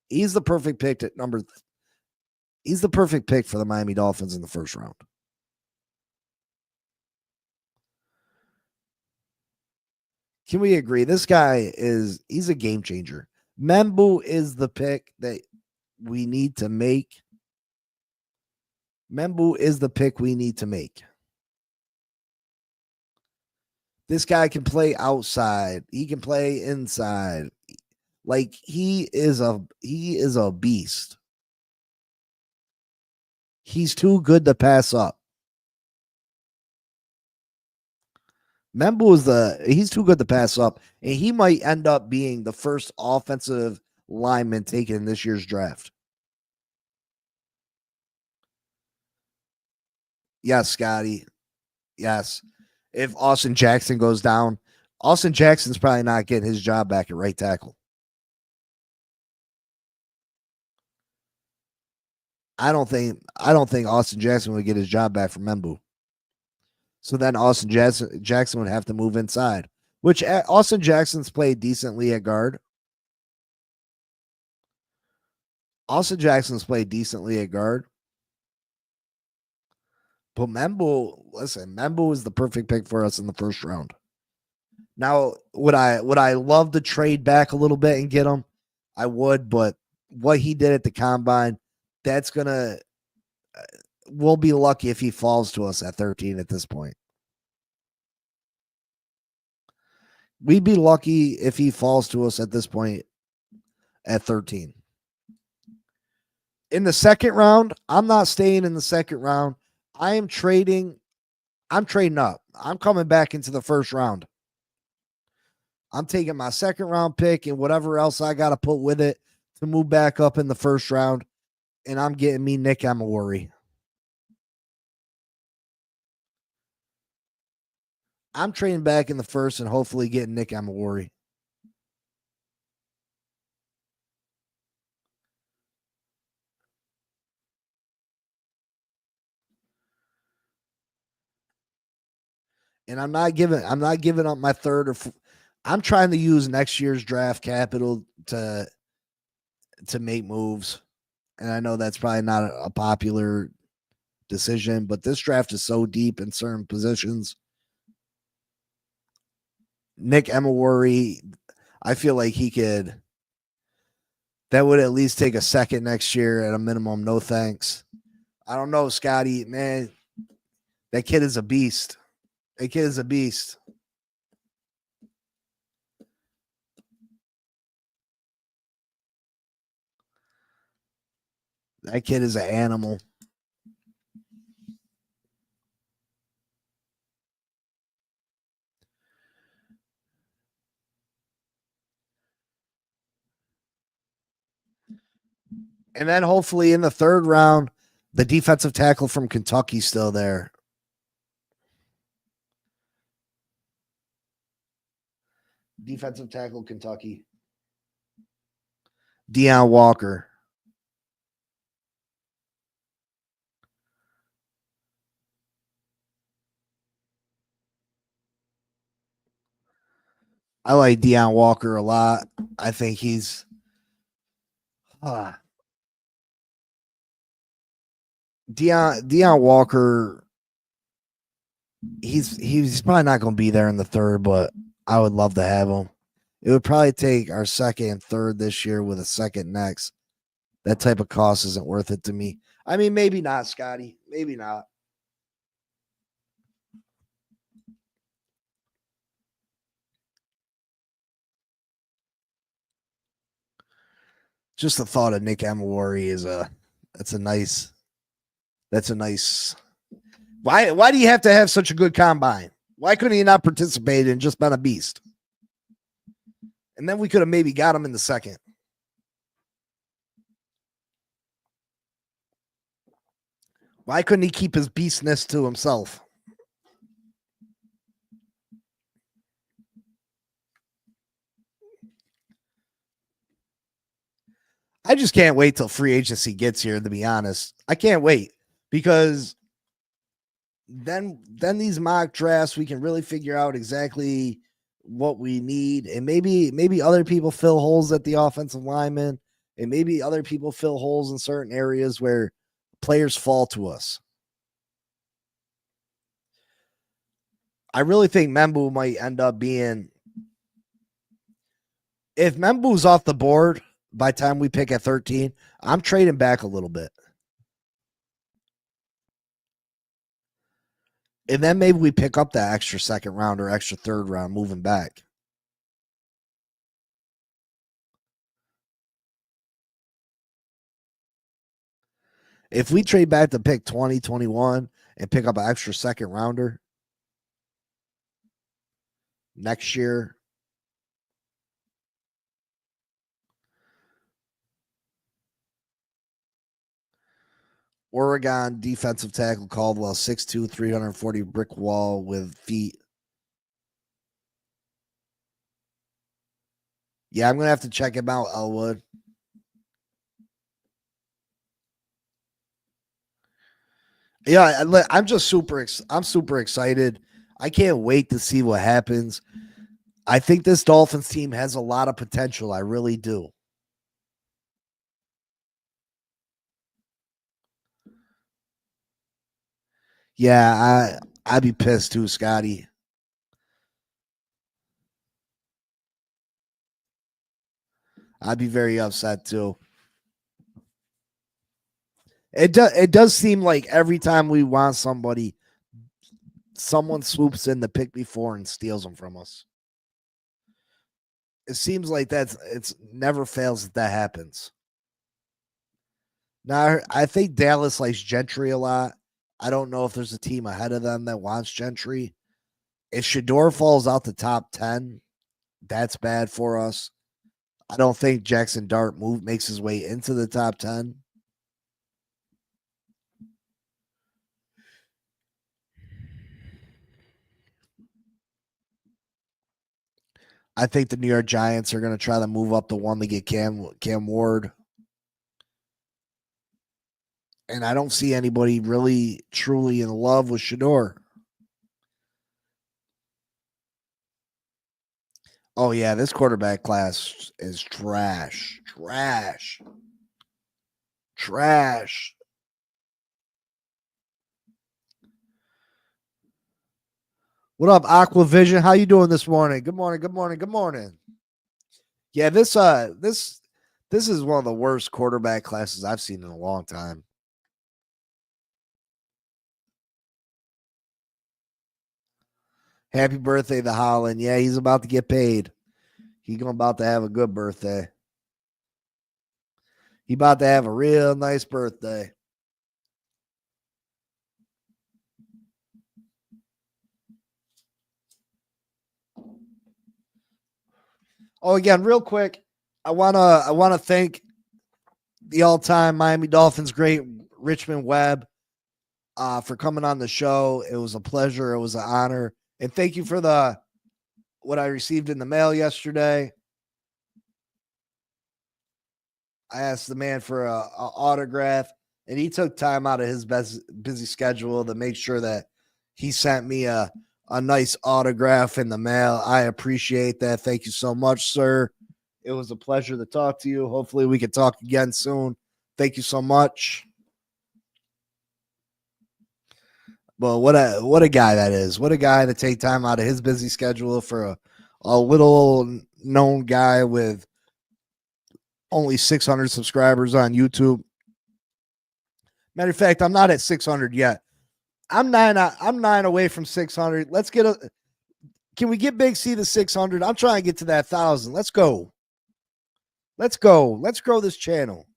He's the perfect pick at number. He's the perfect pick for the Miami Dolphins in the first round. Can we agree? This guy he's a game changer. Membu is the pick that we need to make. Membu is the pick we need to make. This guy can play outside. He can play inside. Like he is a beast. He's too good to pass up. He's too good to pass up, and he might end up being the first offensive lineman taken in this year's draft. Yes, Scotty. Yes. If Austin Jackson goes down, Austin Jackson's probably not getting his job back at right tackle. I don't think Austin Jackson would get his job back from Membu. So then Austin Jackson would have to move inside, which Austin Jackson's played decently at guard. Austin Jackson's played decently at guard. But Membu is the perfect pick for us in the first round. Now, would I love to trade back a little bit and get him? I would, but what he did at the combine, that's gonna we'll be lucky if he falls to us at 13 at this point. We'd be lucky if he falls to us at this point at 13. In the second round, I'm not staying in the second round. I'm trading up. I'm coming back into the first round. I'm taking my second round pick and whatever else I got to put with it to move back up in the first round. And I'm getting me Nick Emilwari. I'm trading back in the first and hopefully getting Nick Emilwari. And I'm not giving up my third I'm trying to use next year's draft capital to make moves. And I know that's probably not a popular decision, but this draft is so deep in certain positions. Nick Emilwari, I feel like that would at least take a second next year at a minimum. No thanks. I don't know, Scotty, man. That kid is a beast. That kid is a beast. That kid is an animal. And then hopefully in the third round, the defensive tackle from Kentucky's still there. Defensive tackle, Kentucky. Deion Walker. I like Deion Walker a lot. I think he's Deion Walker. He's probably not going to be there in the third, but I would love to have him. It would probably take our second and third this year with a second next. That type of cost isn't worth it to me. I mean, maybe not, Scotty. Maybe not. Just the thought of Nick Emilwari that's a nice. Why do you have to have such a good combine? Why couldn't he not participate and just been a beast? And then we could have maybe got him in the second. Why couldn't he keep his beastness to himself? I just can't wait till free agency gets here, to be honest. I can't wait because then these mock drafts, we can really figure out exactly what we need. And maybe other people fill holes at the offensive lineman and maybe other people fill holes in certain areas where players fall to us. I really think Membu might end up being, if Membu's off the board by the time we pick at 13, I'm trading back a little bit. And then maybe we pick up that extra second round or extra third round moving back. If we trade back to pick 20, 21 and pick up an extra second rounder next year, Oregon defensive tackle Caldwell, 6'2", 340 brick wall with feet. Yeah, I'm going to have to check him out, Elwood. Yeah, I'm just super excited. I can't wait to see what happens. I think this Dolphins team has a lot of potential. I really do. Yeah, I'd be pissed too, Scotty. I'd be very upset too. It does seem like every time we want somebody, someone swoops in the pick before and steals them from us. It seems like it's never fails that happens. Now I think Dallas likes Gentry a lot. I don't know if there's a team ahead of them that wants Gentry. If Shador falls out the top 10, that's bad for us. I don't think Jackson Dart makes his way into the top 10. I think the New York Giants are going to try to move up the one to get Cam Ward. And I don't see anybody really truly in love with Shador. Oh, yeah, this quarterback class is trash. Trash. Trash. What up, Aquavision? How you doing this morning? Good morning, good morning, good morning. Yeah, this is one of the worst quarterback classes I've seen in a long time. Happy birthday to Holland. Yeah, he's about to get paid. He's about to have a good birthday. He about to have a real nice birthday. Oh, again, real quick, I wanna thank the all-time Miami Dolphins great Richmond Webb for coming on the show. It was a pleasure. It was an honor, and thank you for what I received in the mail yesterday. I asked the man for a autograph, and he took time out of his busy schedule to make sure that he sent me a nice autograph in the mail. I appreciate that. Thank you so much, sir. It was a pleasure to talk to you. Hopefully we can talk again soon. Thank you so much. Well, what a guy that is. What a guy to take time out of his busy schedule for a little known guy with only 600 subscribers on YouTube. Matter of fact, I'm not at 600 yet. I'm nine away from 600. Can we get Big C to 600? I'm trying to get to that 1,000. Let's go. Let's go. Let's grow this channel.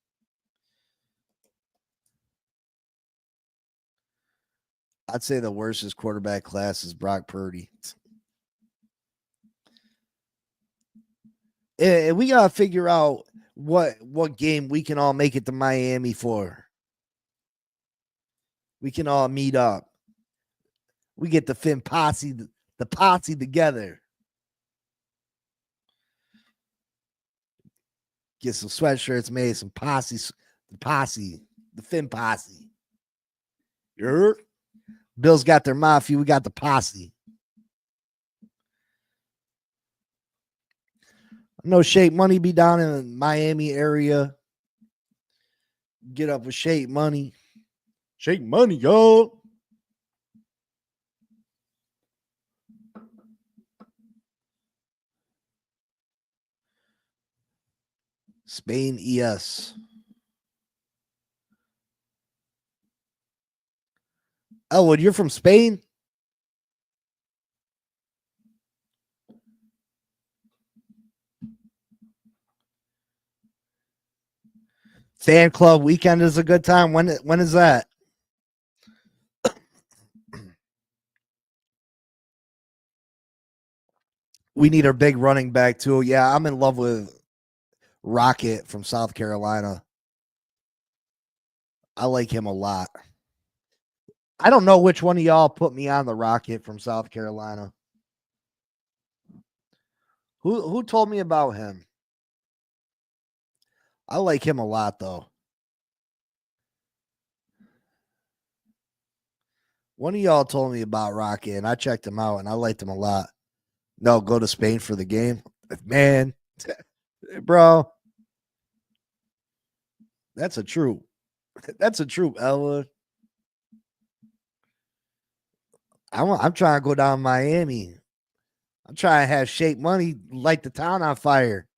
I'd say the worst quarterback class is Brock Purdy. And we got to figure out what game we can all make it to Miami for. We can all meet up. We get the Finn posse, the posse together. Get some sweatshirts made, some the Finn posse. Bill's got their mafia. We got the posse. No Shake Money be down in the Miami area. Get up with Shake Money. Shake Money, yo. Spain ES. Elwood, you're from Spain? Fan club weekend is a good time. When is that? We need our big running back too. Yeah, I'm in love with Rocket from South Carolina. I like him a lot. I don't know which one of y'all put me on the Rocket from South Carolina. Who told me about him? I like him a lot though. One of y'all told me about Rocket, and I checked him out, and I liked him a lot. No, go to Spain for the game, man, bro. That's a troop. That's a troop, Ella. I'm trying to go down to Miami. I'm trying to have Shake Money light the town on fire.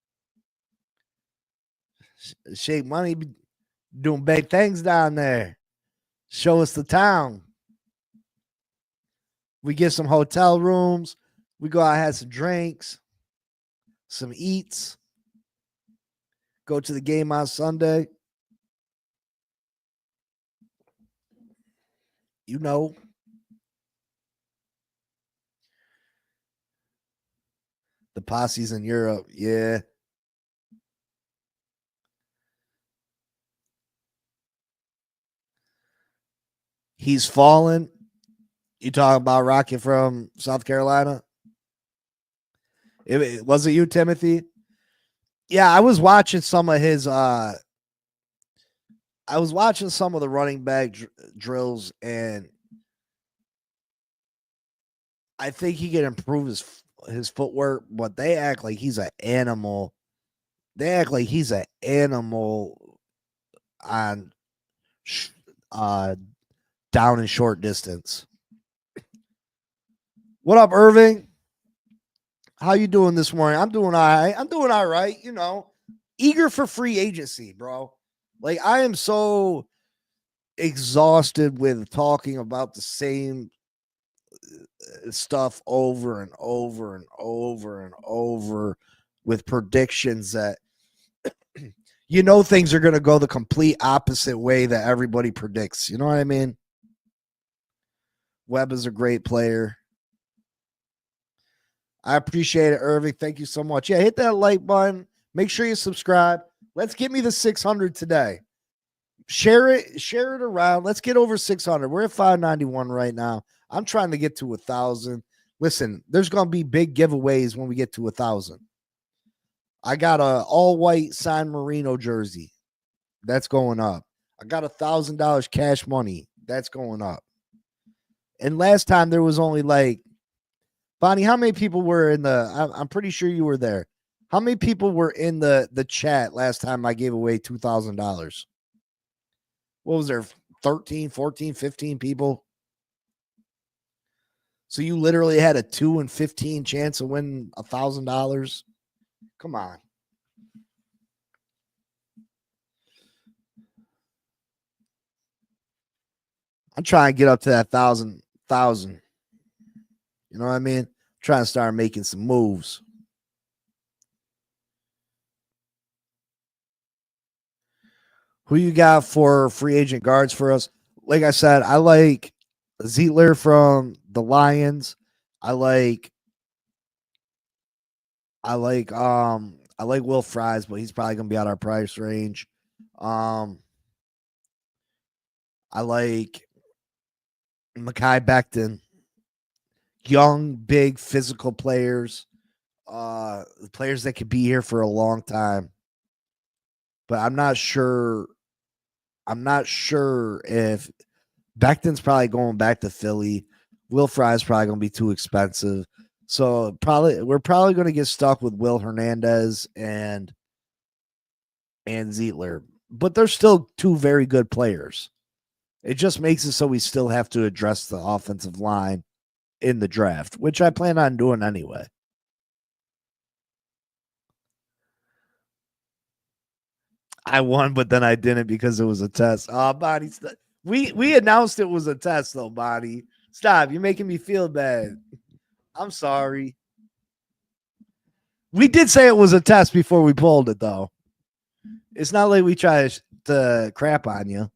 Shake Money doing big things down there. Show us the town. We get some hotel rooms. We go out and have some drinks, some eats. Go to the game on Sunday. You know. The posse's in Europe. Yeah. He's fallen. You talking about Rocket from South Carolina? Was it you, Timothy? Yeah, I was watching some of his I was watching some of the running back drills, and I think he can improve his footwork, but they act like he's an animal. They act like he's an animal on down and short distance. What up, Irving? How you doing this morning? I'm doing all right. I'm doing all right. You know, eager for free agency, bro. Like, I am so exhausted with talking about the same stuff over and over and over and over with predictions that you know things are going to go the complete opposite way that everybody predicts. You know what I mean? Webb is a great player. I appreciate it, Irving. Thank you so much. Yeah, hit that like button. Make sure you subscribe. Let's get me the 600 today. Share it around. Let's get over 600. We're at 591 right now. I'm trying to get to 1,000. Listen, there's going to be big giveaways when we get to 1,000. I got a all-white San Marino jersey. That's going up. I got $1,000 cash money. That's going up. And last time there was only like, Bonnie, how many people were in the, I'm pretty sure you were there. How many people were in the chat last time I gave away $2,000? What was there, 13, 14, 15 people? So you literally had a 2 in 15 chance of winning $1,000? Come on. I'm trying to get up to that thousand. You know what I mean? I'm trying to start making some moves. Who you got for free agent guards for us? Like I said, I like Zietler from the Lions. I like Will Fries, but he's probably gonna be out our price range. I like Mekhi Becton. Young, big, physical players. Players that could be here for a long time. But I'm not sure if Becton's probably going back to Philly. Will Fry's probably going to be too expensive. So we're probably going to get stuck with Will Hernandez and Zietler. but they're still two very good players. It just makes it so we still have to address the offensive line in the draft, which I plan on doing anyway. I won, but then I didn't because it was a test. Oh, Bonnie, we announced it was a test, though, Bonnie. Stop. You're making me feel bad. I'm sorry. We did say it was a test before we pulled it, though. It's not like we try to crap on you.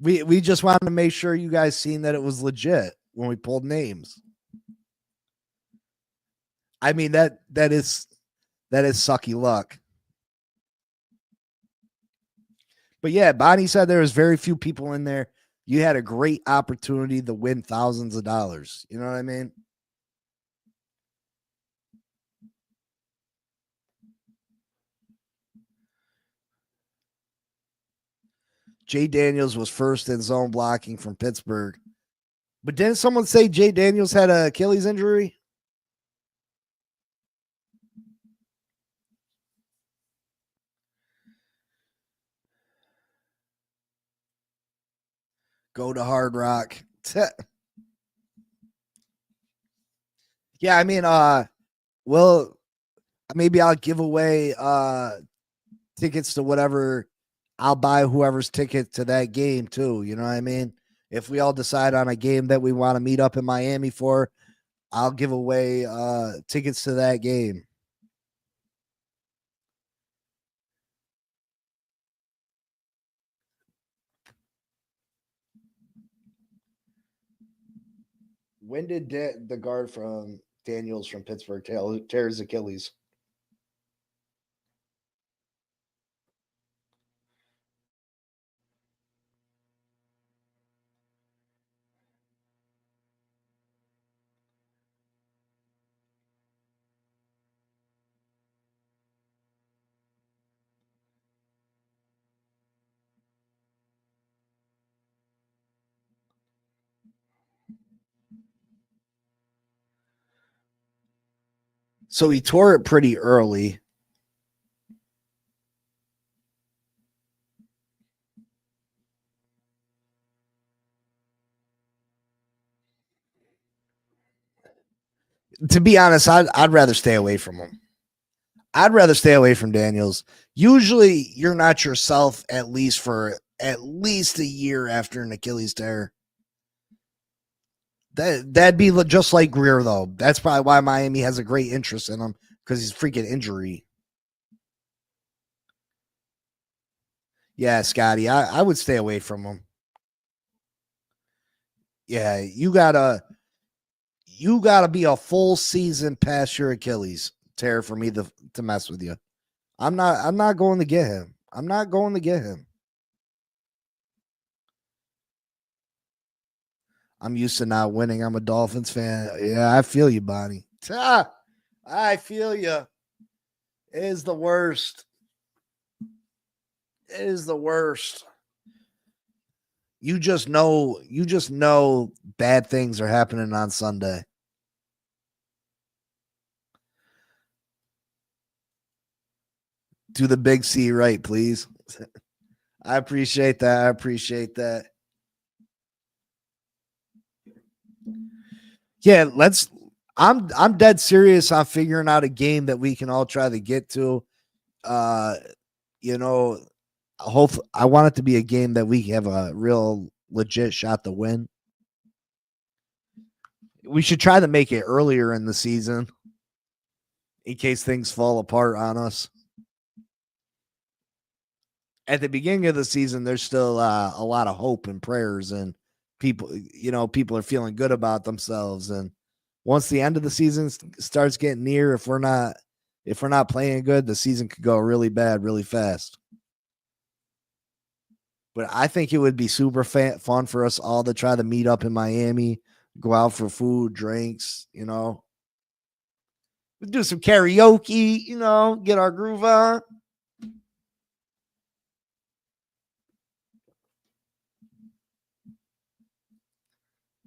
We just wanted to make sure you guys seen that it was legit when we pulled names. I mean, that is sucky luck. But yeah, Bonnie said there was very few people in there. You had a great opportunity to win thousands of dollars. You know what I mean? Jay Daniels was first in zone blocking from Pittsburgh. But didn't someone say Jay Daniels had an Achilles injury? Go to Hard Rock. Yeah, I mean, well, maybe I'll give away tickets to whatever. I'll buy whoever's ticket to that game too. You know what I mean? If we all decide on a game that we want to meet up in Miami for, I'll give away tickets to that game. When did the guard from Daniels from Pittsburgh tear his Achilles? So he tore it pretty early. To be honest, I'd rather stay away from him. I'd rather stay away from Daniels. Usually, you're not yourself at least a year after an Achilles tear. That'd be just like Greer, though. That's probably why Miami has a great interest in him, because he's freaking injury. Yeah, Scotty, I would stay away from him. Yeah, you gotta be a full season past your Achilles tear for me to mess with you. I'm not going to get him. I'm not going to get him. I'm used to not winning. I'm a Dolphins fan. Yeah, I feel you, Bonnie. I feel you. It is the worst. It is the worst. You just know bad things are happening on Sunday. Do the big C right, please. I appreciate that. I appreciate that. Yeah, I'm dead serious on figuring out a game that we can all try to get to. You know, I want it to be a game that we have a real legit shot to win. We should try to make it earlier in the season in case things fall apart on us. At the beginning of the season, there's still a lot of hope and prayers, and people are feeling good about themselves. And once the end of the season starts getting near, if we're not playing good, the season could go really bad really fast. But I think it would be super fun for us all to try to meet up in Miami, go out for food, drinks, do some karaoke, get our groove on.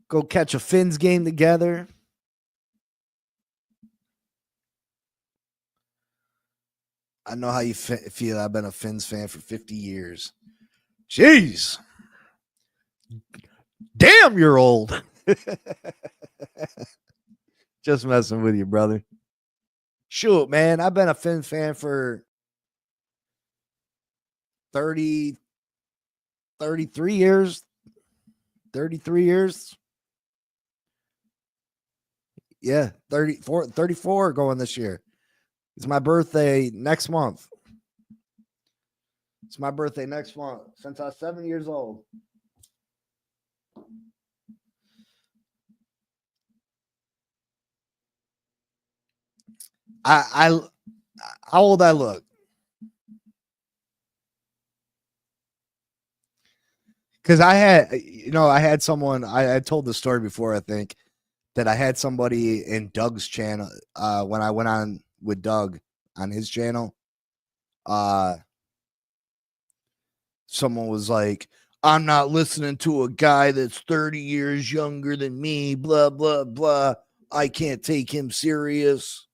Go catch a Finns game together. I know how you feel. I've been a Fins fan for 50 years. Jeez. Damn, you're old. Just messing with you, brother. Shoot, man. I've been a Fins fan for 33 years. 33 years. Yeah, 34 going this year. It's my birthday next month. It's my birthday next month since I was 7 years old. I how old I look? Because I had someone, I told the story before, I think, that I had somebody in Doug's channel when I went on with Doug on his channel. Someone was like, I'm not listening to a guy that's 30 years younger than me, blah, blah, blah. I can't take him serious.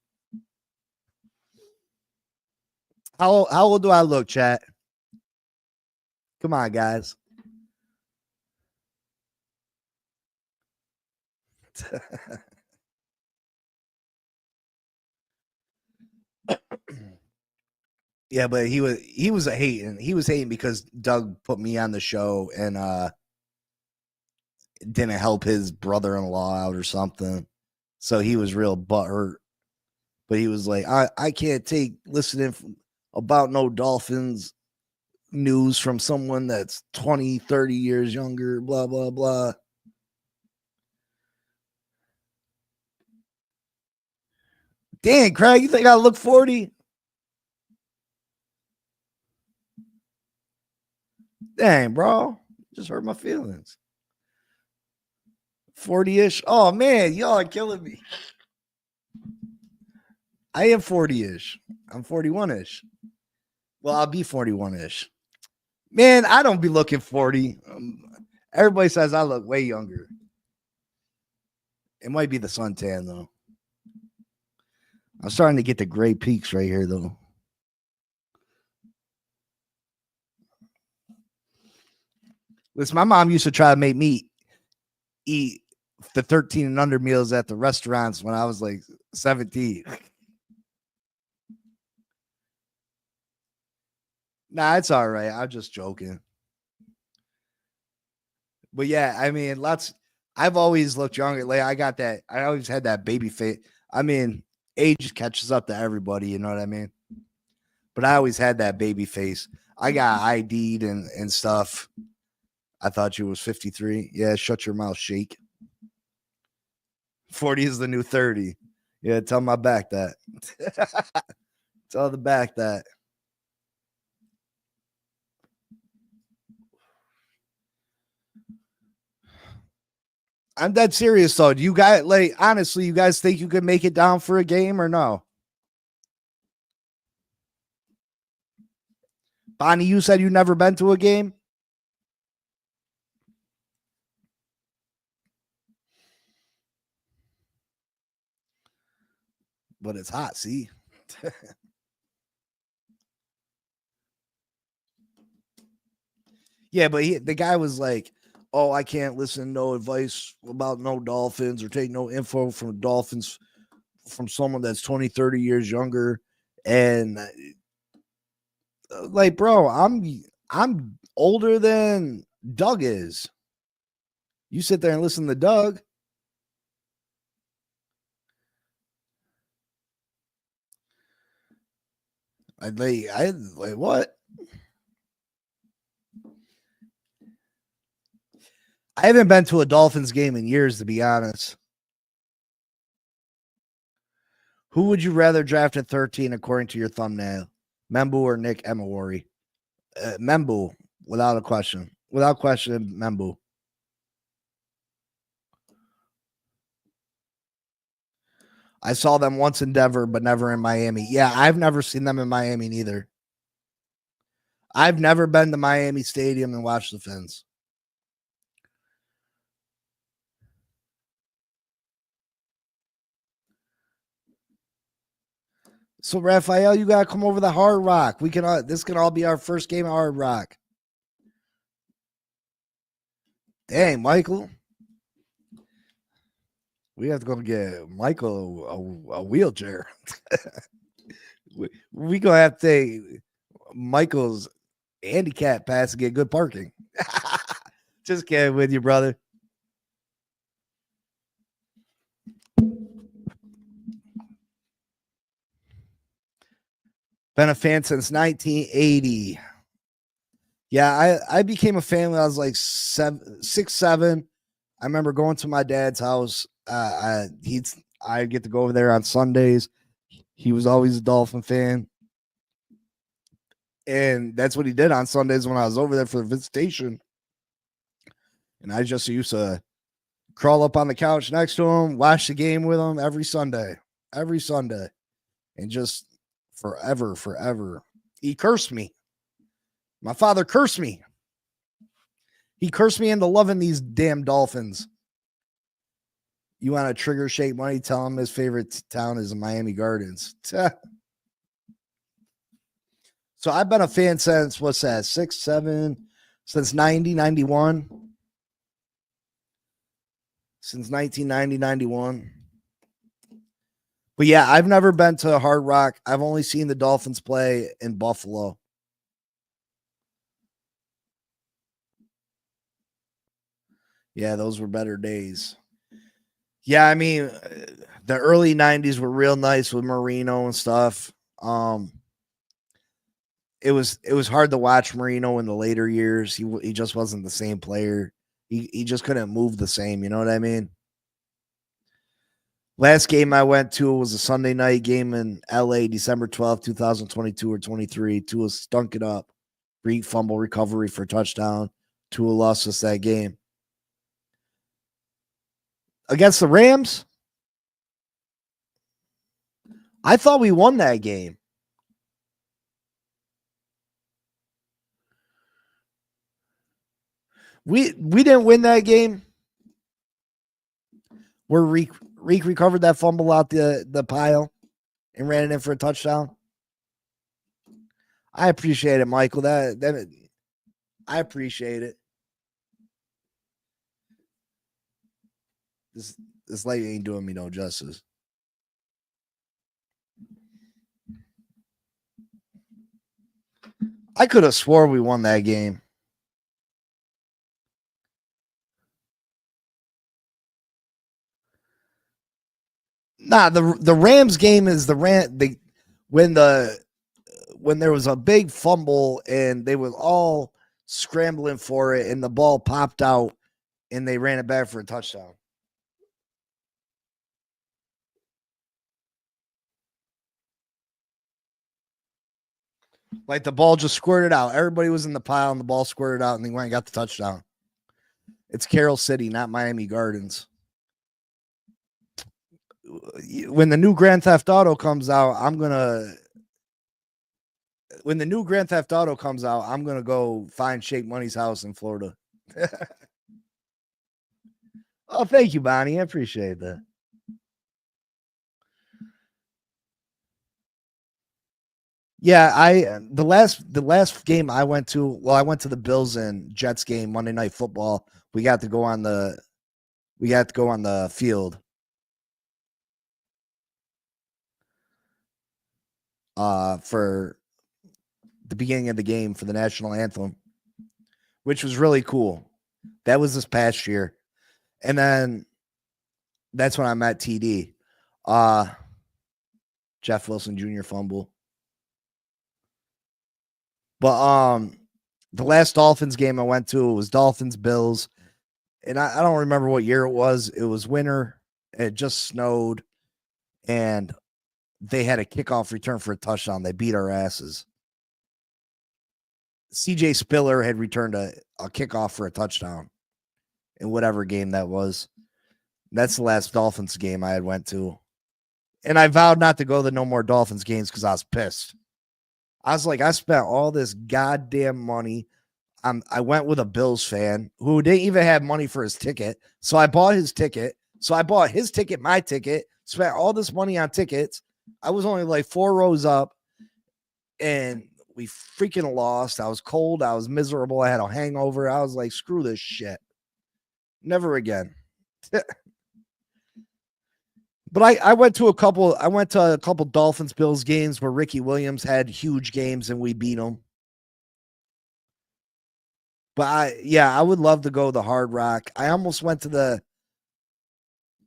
How old do I look, chat? Come on, guys. Yeah, but he was hating. He was hating because Doug put me on the show and didn't help his brother-in-law out or something. So he was real butthurt. But he was like, I can't take listening about no Dolphins news from someone that's 20, 30 years younger, blah, blah, blah. Dang, Craig, you think I look 40? Dang, bro. Just hurt my feelings. 40-ish. Oh, man, y'all are killing me. I am 40-ish. I'm 41-ish. Well, I'll be 41-ish. Man, I don't be looking 40. Everybody says I look way younger. It might be the suntan, though. I'm starting to get the gray peaks right here, though. Listen, my mom used to try to make me eat the 13 and under meals at the restaurants when I was like 17. Nah, it's all right. I'm just joking. But yeah, I mean, I've always looked younger. Like I always had that baby face. I mean, age catches up to everybody, you know what I mean? But I always had that baby face. I got ID'd and stuff. I thought you was 53. Yeah, shut your mouth, shake. 40 is the new 30. Yeah, tell my back that. Tell the back that. I'm dead serious though. Do you guys honestly, you guys think you could make it down for a game or no? Bonnie, you said you never been to a game? But it's hot, see? Yeah, but the guy was like, oh, I can't listen to no advice about no Dolphins or take no info from Dolphins from someone that's 20, 30 years younger. And like, bro, I'm older than Doug is. You sit there and listen to Doug. I like what? I haven't been to a Dolphins game in years, to be honest. Who would you rather draft at 13 according to your thumbnail? Membu or Nick Emawari? Membu, without a question. Without question, Membu. I saw them once in Denver, but never in Miami. Yeah, I've never seen them in Miami neither. I've never been to Miami Stadium and watched the Fins. So Raphael, you gotta come over to Hard Rock. We can. This can all be our first game at Hard Rock. Dang, Michael. We have to go get Michael a wheelchair. we gonna have to take Michael's handicap pass to get good parking. Just kidding with you, brother. Been a fan since 1980. Yeah, I became a fan when I was like 6, 7. I remember going to my dad's house. I get to go over there on Sundays. He was always a Dolphin fan. And that's what he did on Sundays when I was over there for the visitation. And I just used to crawl up on the couch next to him, watch the game with him every Sunday. And just forever. He cursed me. My father cursed me. He cursed me into loving these damn Dolphins. You want to trigger shake money? Tell him his favorite town is Miami Gardens. So I've been a fan since, what's that, 6, 7, since 90, 91. Since 1990, 91. But yeah, I've never been to Hard Rock. I've only seen the Dolphins play in Buffalo. Yeah, those were better days. Yeah, I mean, the early 90s were real nice with Marino and stuff. It was hard to watch Marino in the later years. He just wasn't the same player. He just couldn't move the same, you know what I mean? Last game I went to was a Sunday night game in LA, December 12th, 2022 or 23. Tua stunk it up. Great fumble recovery for a touchdown. Tua lost us that game. Against the Rams, I thought we won that game. We didn't win that game. Where Reek recovered that fumble out the pile and ran it in for a touchdown. I appreciate it, Michael. That I appreciate it. This lady ain't doing me no justice. I could have swore we won that game. Nah, the Rams game is when there was a big fumble and they were all scrambling for it and the ball popped out and they ran it back for a touchdown. Like the ball just squirted out. Everybody was in the pile and the ball squirted out and they went and got the touchdown. It's Carroll City, not Miami Gardens. When the new Grand Theft Auto comes out, I'm going to go find Shake Money's house in Florida. Oh, thank you, Bonnie. I appreciate that. Yeah, the last game I went to, I went to the Bills and Jets game, Monday Night Football. We got to go on the field. For the beginning of the game for the national anthem, which was really cool. That was this past year. And then that's when I met TD. Jeff Wilson Jr. fumble. But the last Dolphins game I went to, it was Dolphins Bills. And I don't remember what year it was. It was winter. It just snowed. And they had a kickoff return for a touchdown. They beat our asses. CJ Spiller had returned a kickoff for a touchdown in whatever game that was. That's the last Dolphins game I had went to. And I vowed not to go to no more Dolphins games because I was pissed. I was like, I spent all this goddamn money. I went with a Bills fan who didn't even have money for his ticket. So I bought his ticket. So I bought his ticket, my ticket, spent all this money on tickets. I was only like 4 rows up, and we freaking lost. I was cold. I was miserable. I had a hangover. I was like, screw this shit. Never again. But I went to a couple Dolphins Bills games where Ricky Williams had huge games and we beat him. But I would love to go the Hard Rock. I almost went to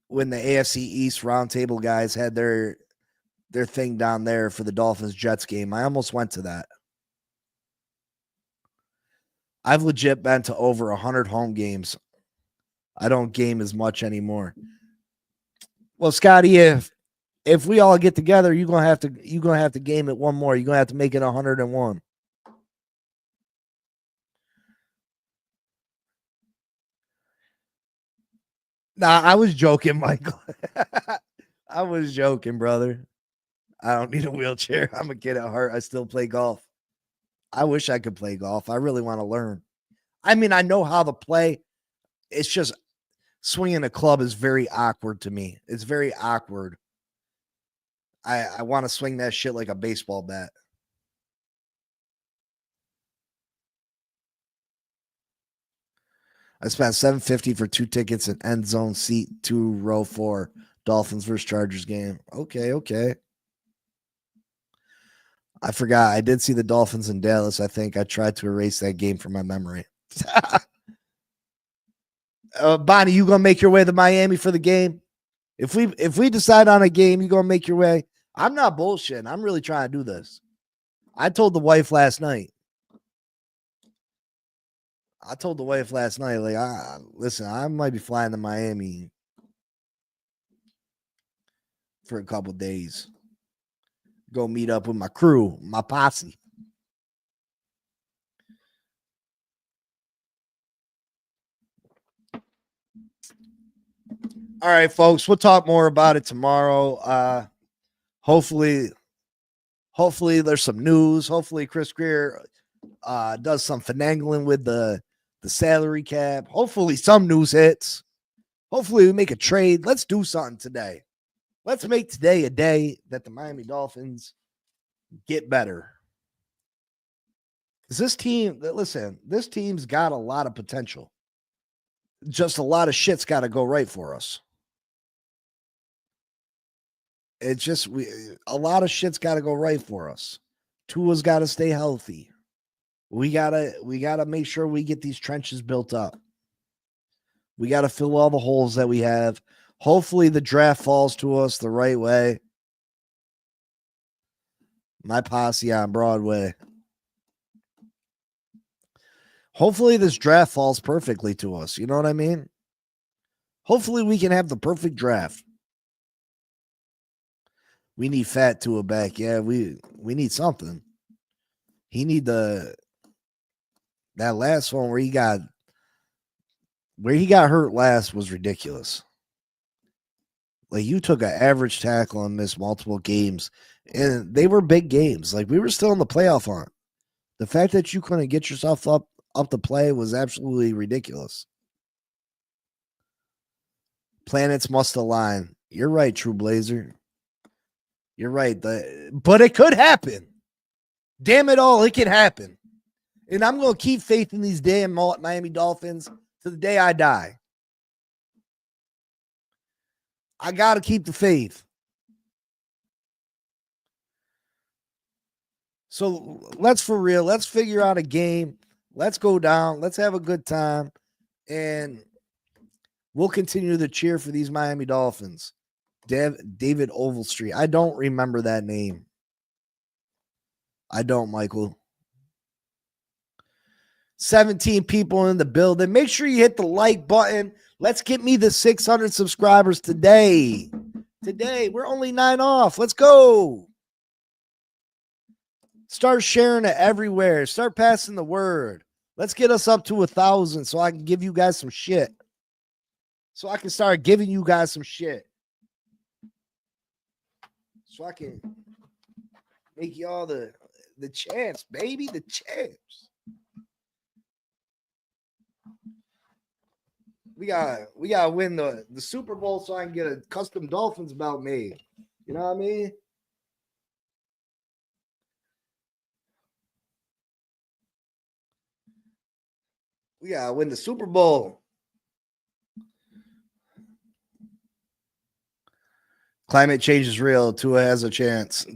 when the AFC East roundtable guys had their thing down there for the Dolphins Jets game. I almost went to that. I've legit been to over 100 home games. I don't game as much anymore. Well, Scotty, if we all get together, you're gonna have to game it one more. You're gonna have to make it 101. Nah, I was joking, Michael. I was joking, brother. I don't need a wheelchair. I'm a kid at heart. I still play golf. I wish I could play golf. I really want to learn. I mean, I know how to play. It's just swinging a club is very awkward to me. It's very awkward. I want to swing that shit like a baseball bat. I spent $750 for 2 tickets in end zone seat 2 row 4 Dolphins versus Chargers game. Okay. I forgot. I did see the Dolphins in Dallas. I think I tried to erase that game from my memory. Bonnie, you gonna make your way to Miami for the game? If we decide on a game, you gonna make your way? I'm not bullshitting. I'm really trying to do this. I told the wife last night. Like, listen, I might be flying to Miami for a couple days. Go meet up with my crew, my posse. All right, folks, we'll talk more about it tomorrow. Hopefully there's some news. Hopefully Chris Greer does some finagling with the salary cap. Hopefully some news hits. Hopefully we make a trade. Let's do something today. Let's make today a day that the Miami Dolphins get better. Because this team's got a lot of potential. Just a lot of shit's got to go right for us. It's just a lot of shit's got to go right for us. Tua's got to stay healthy. We gotta make sure we get these trenches built up. We got to fill all the holes that we have. Hopefully the draft falls to us the right way. My posse on Broadway. Hopefully this draft falls perfectly to us. You know what I mean? Hopefully we can have the perfect draft. We need Fat Tua back. Yeah, we need something. He need that last one where he got hurt last was ridiculous. Like, you took an average tackle and missed multiple games, and they were big games. Like, we were still in the playoff hunt. The fact that you couldn't get yourself up to play was absolutely ridiculous. Planets must align. You're right, True Blazer. You're right. But it could happen. Damn it all, it could happen. And I'm going to keep faith in these damn Miami Dolphins to the day I die. I got to keep the faith. So let's figure out a game. Let's go down. Let's have a good time. And we'll continue to cheer for these Miami Dolphins. David Overstreet. I don't remember that name. I don't, Michael. 17 people in the building. Make sure you hit the like button. Let's get me the 600 subscribers today. We're only 9 off. Let's go. Start sharing it everywhere. Start passing the word. Let's get us up to 1,000 so I can give you guys some shit. So I can start giving you guys some shit. So I can make y'all the champs, baby. The champs. We gotta win the Super Bowl so I can get a custom Dolphins belt made. You know what I mean? We gotta win the Super Bowl. Climate change is real. Tua has a chance.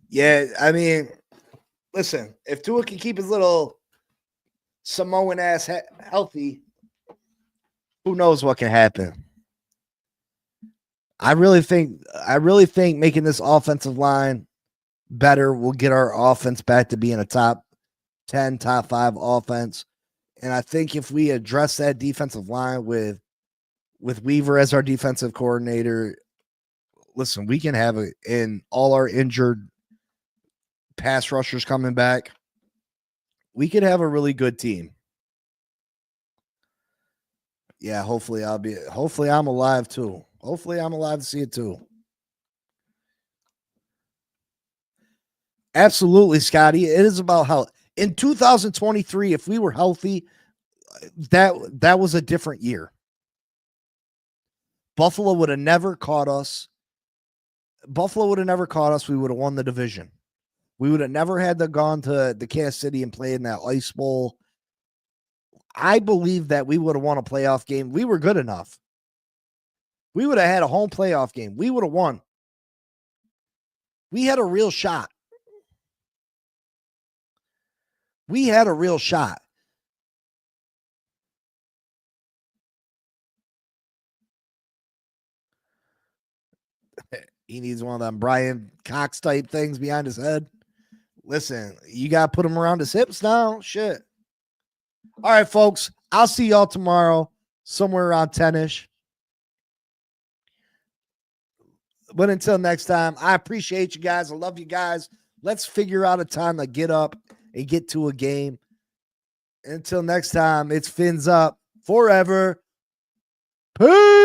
Yeah, I mean, listen, if Tua can keep his little Samoan ass healthy, who knows what can happen? I really think making this offensive line better will get our offense back to being a top 10, top 5 offense. And I think if we address that defensive line with Weaver as our defensive coordinator, listen, we can have it in all our injured pass rushers coming back. We could have a really good team. Yeah, hopefully I'm alive too. Hopefully I'm alive to see it too. Absolutely, Scotty. It is about health. In 2023, if we were healthy, that was a different year. Buffalo would have never caught us. We would have won the division. We would have never had to gone to the Kansas City and play in that ice bowl. I believe that we would have won a playoff game. We were good enough. We would have had a home playoff game. We would have won. We had a real shot. We had a real shot. He needs one of them Brian Cox type things behind his head. Listen, you got to put him around his hips now. Shit. All right, folks. I'll see y'all tomorrow somewhere around 10-ish. But until next time, I appreciate you guys. I love you guys. Let's figure out a time to get up and get to a game. Until next time, it's Fins Up forever. Peace.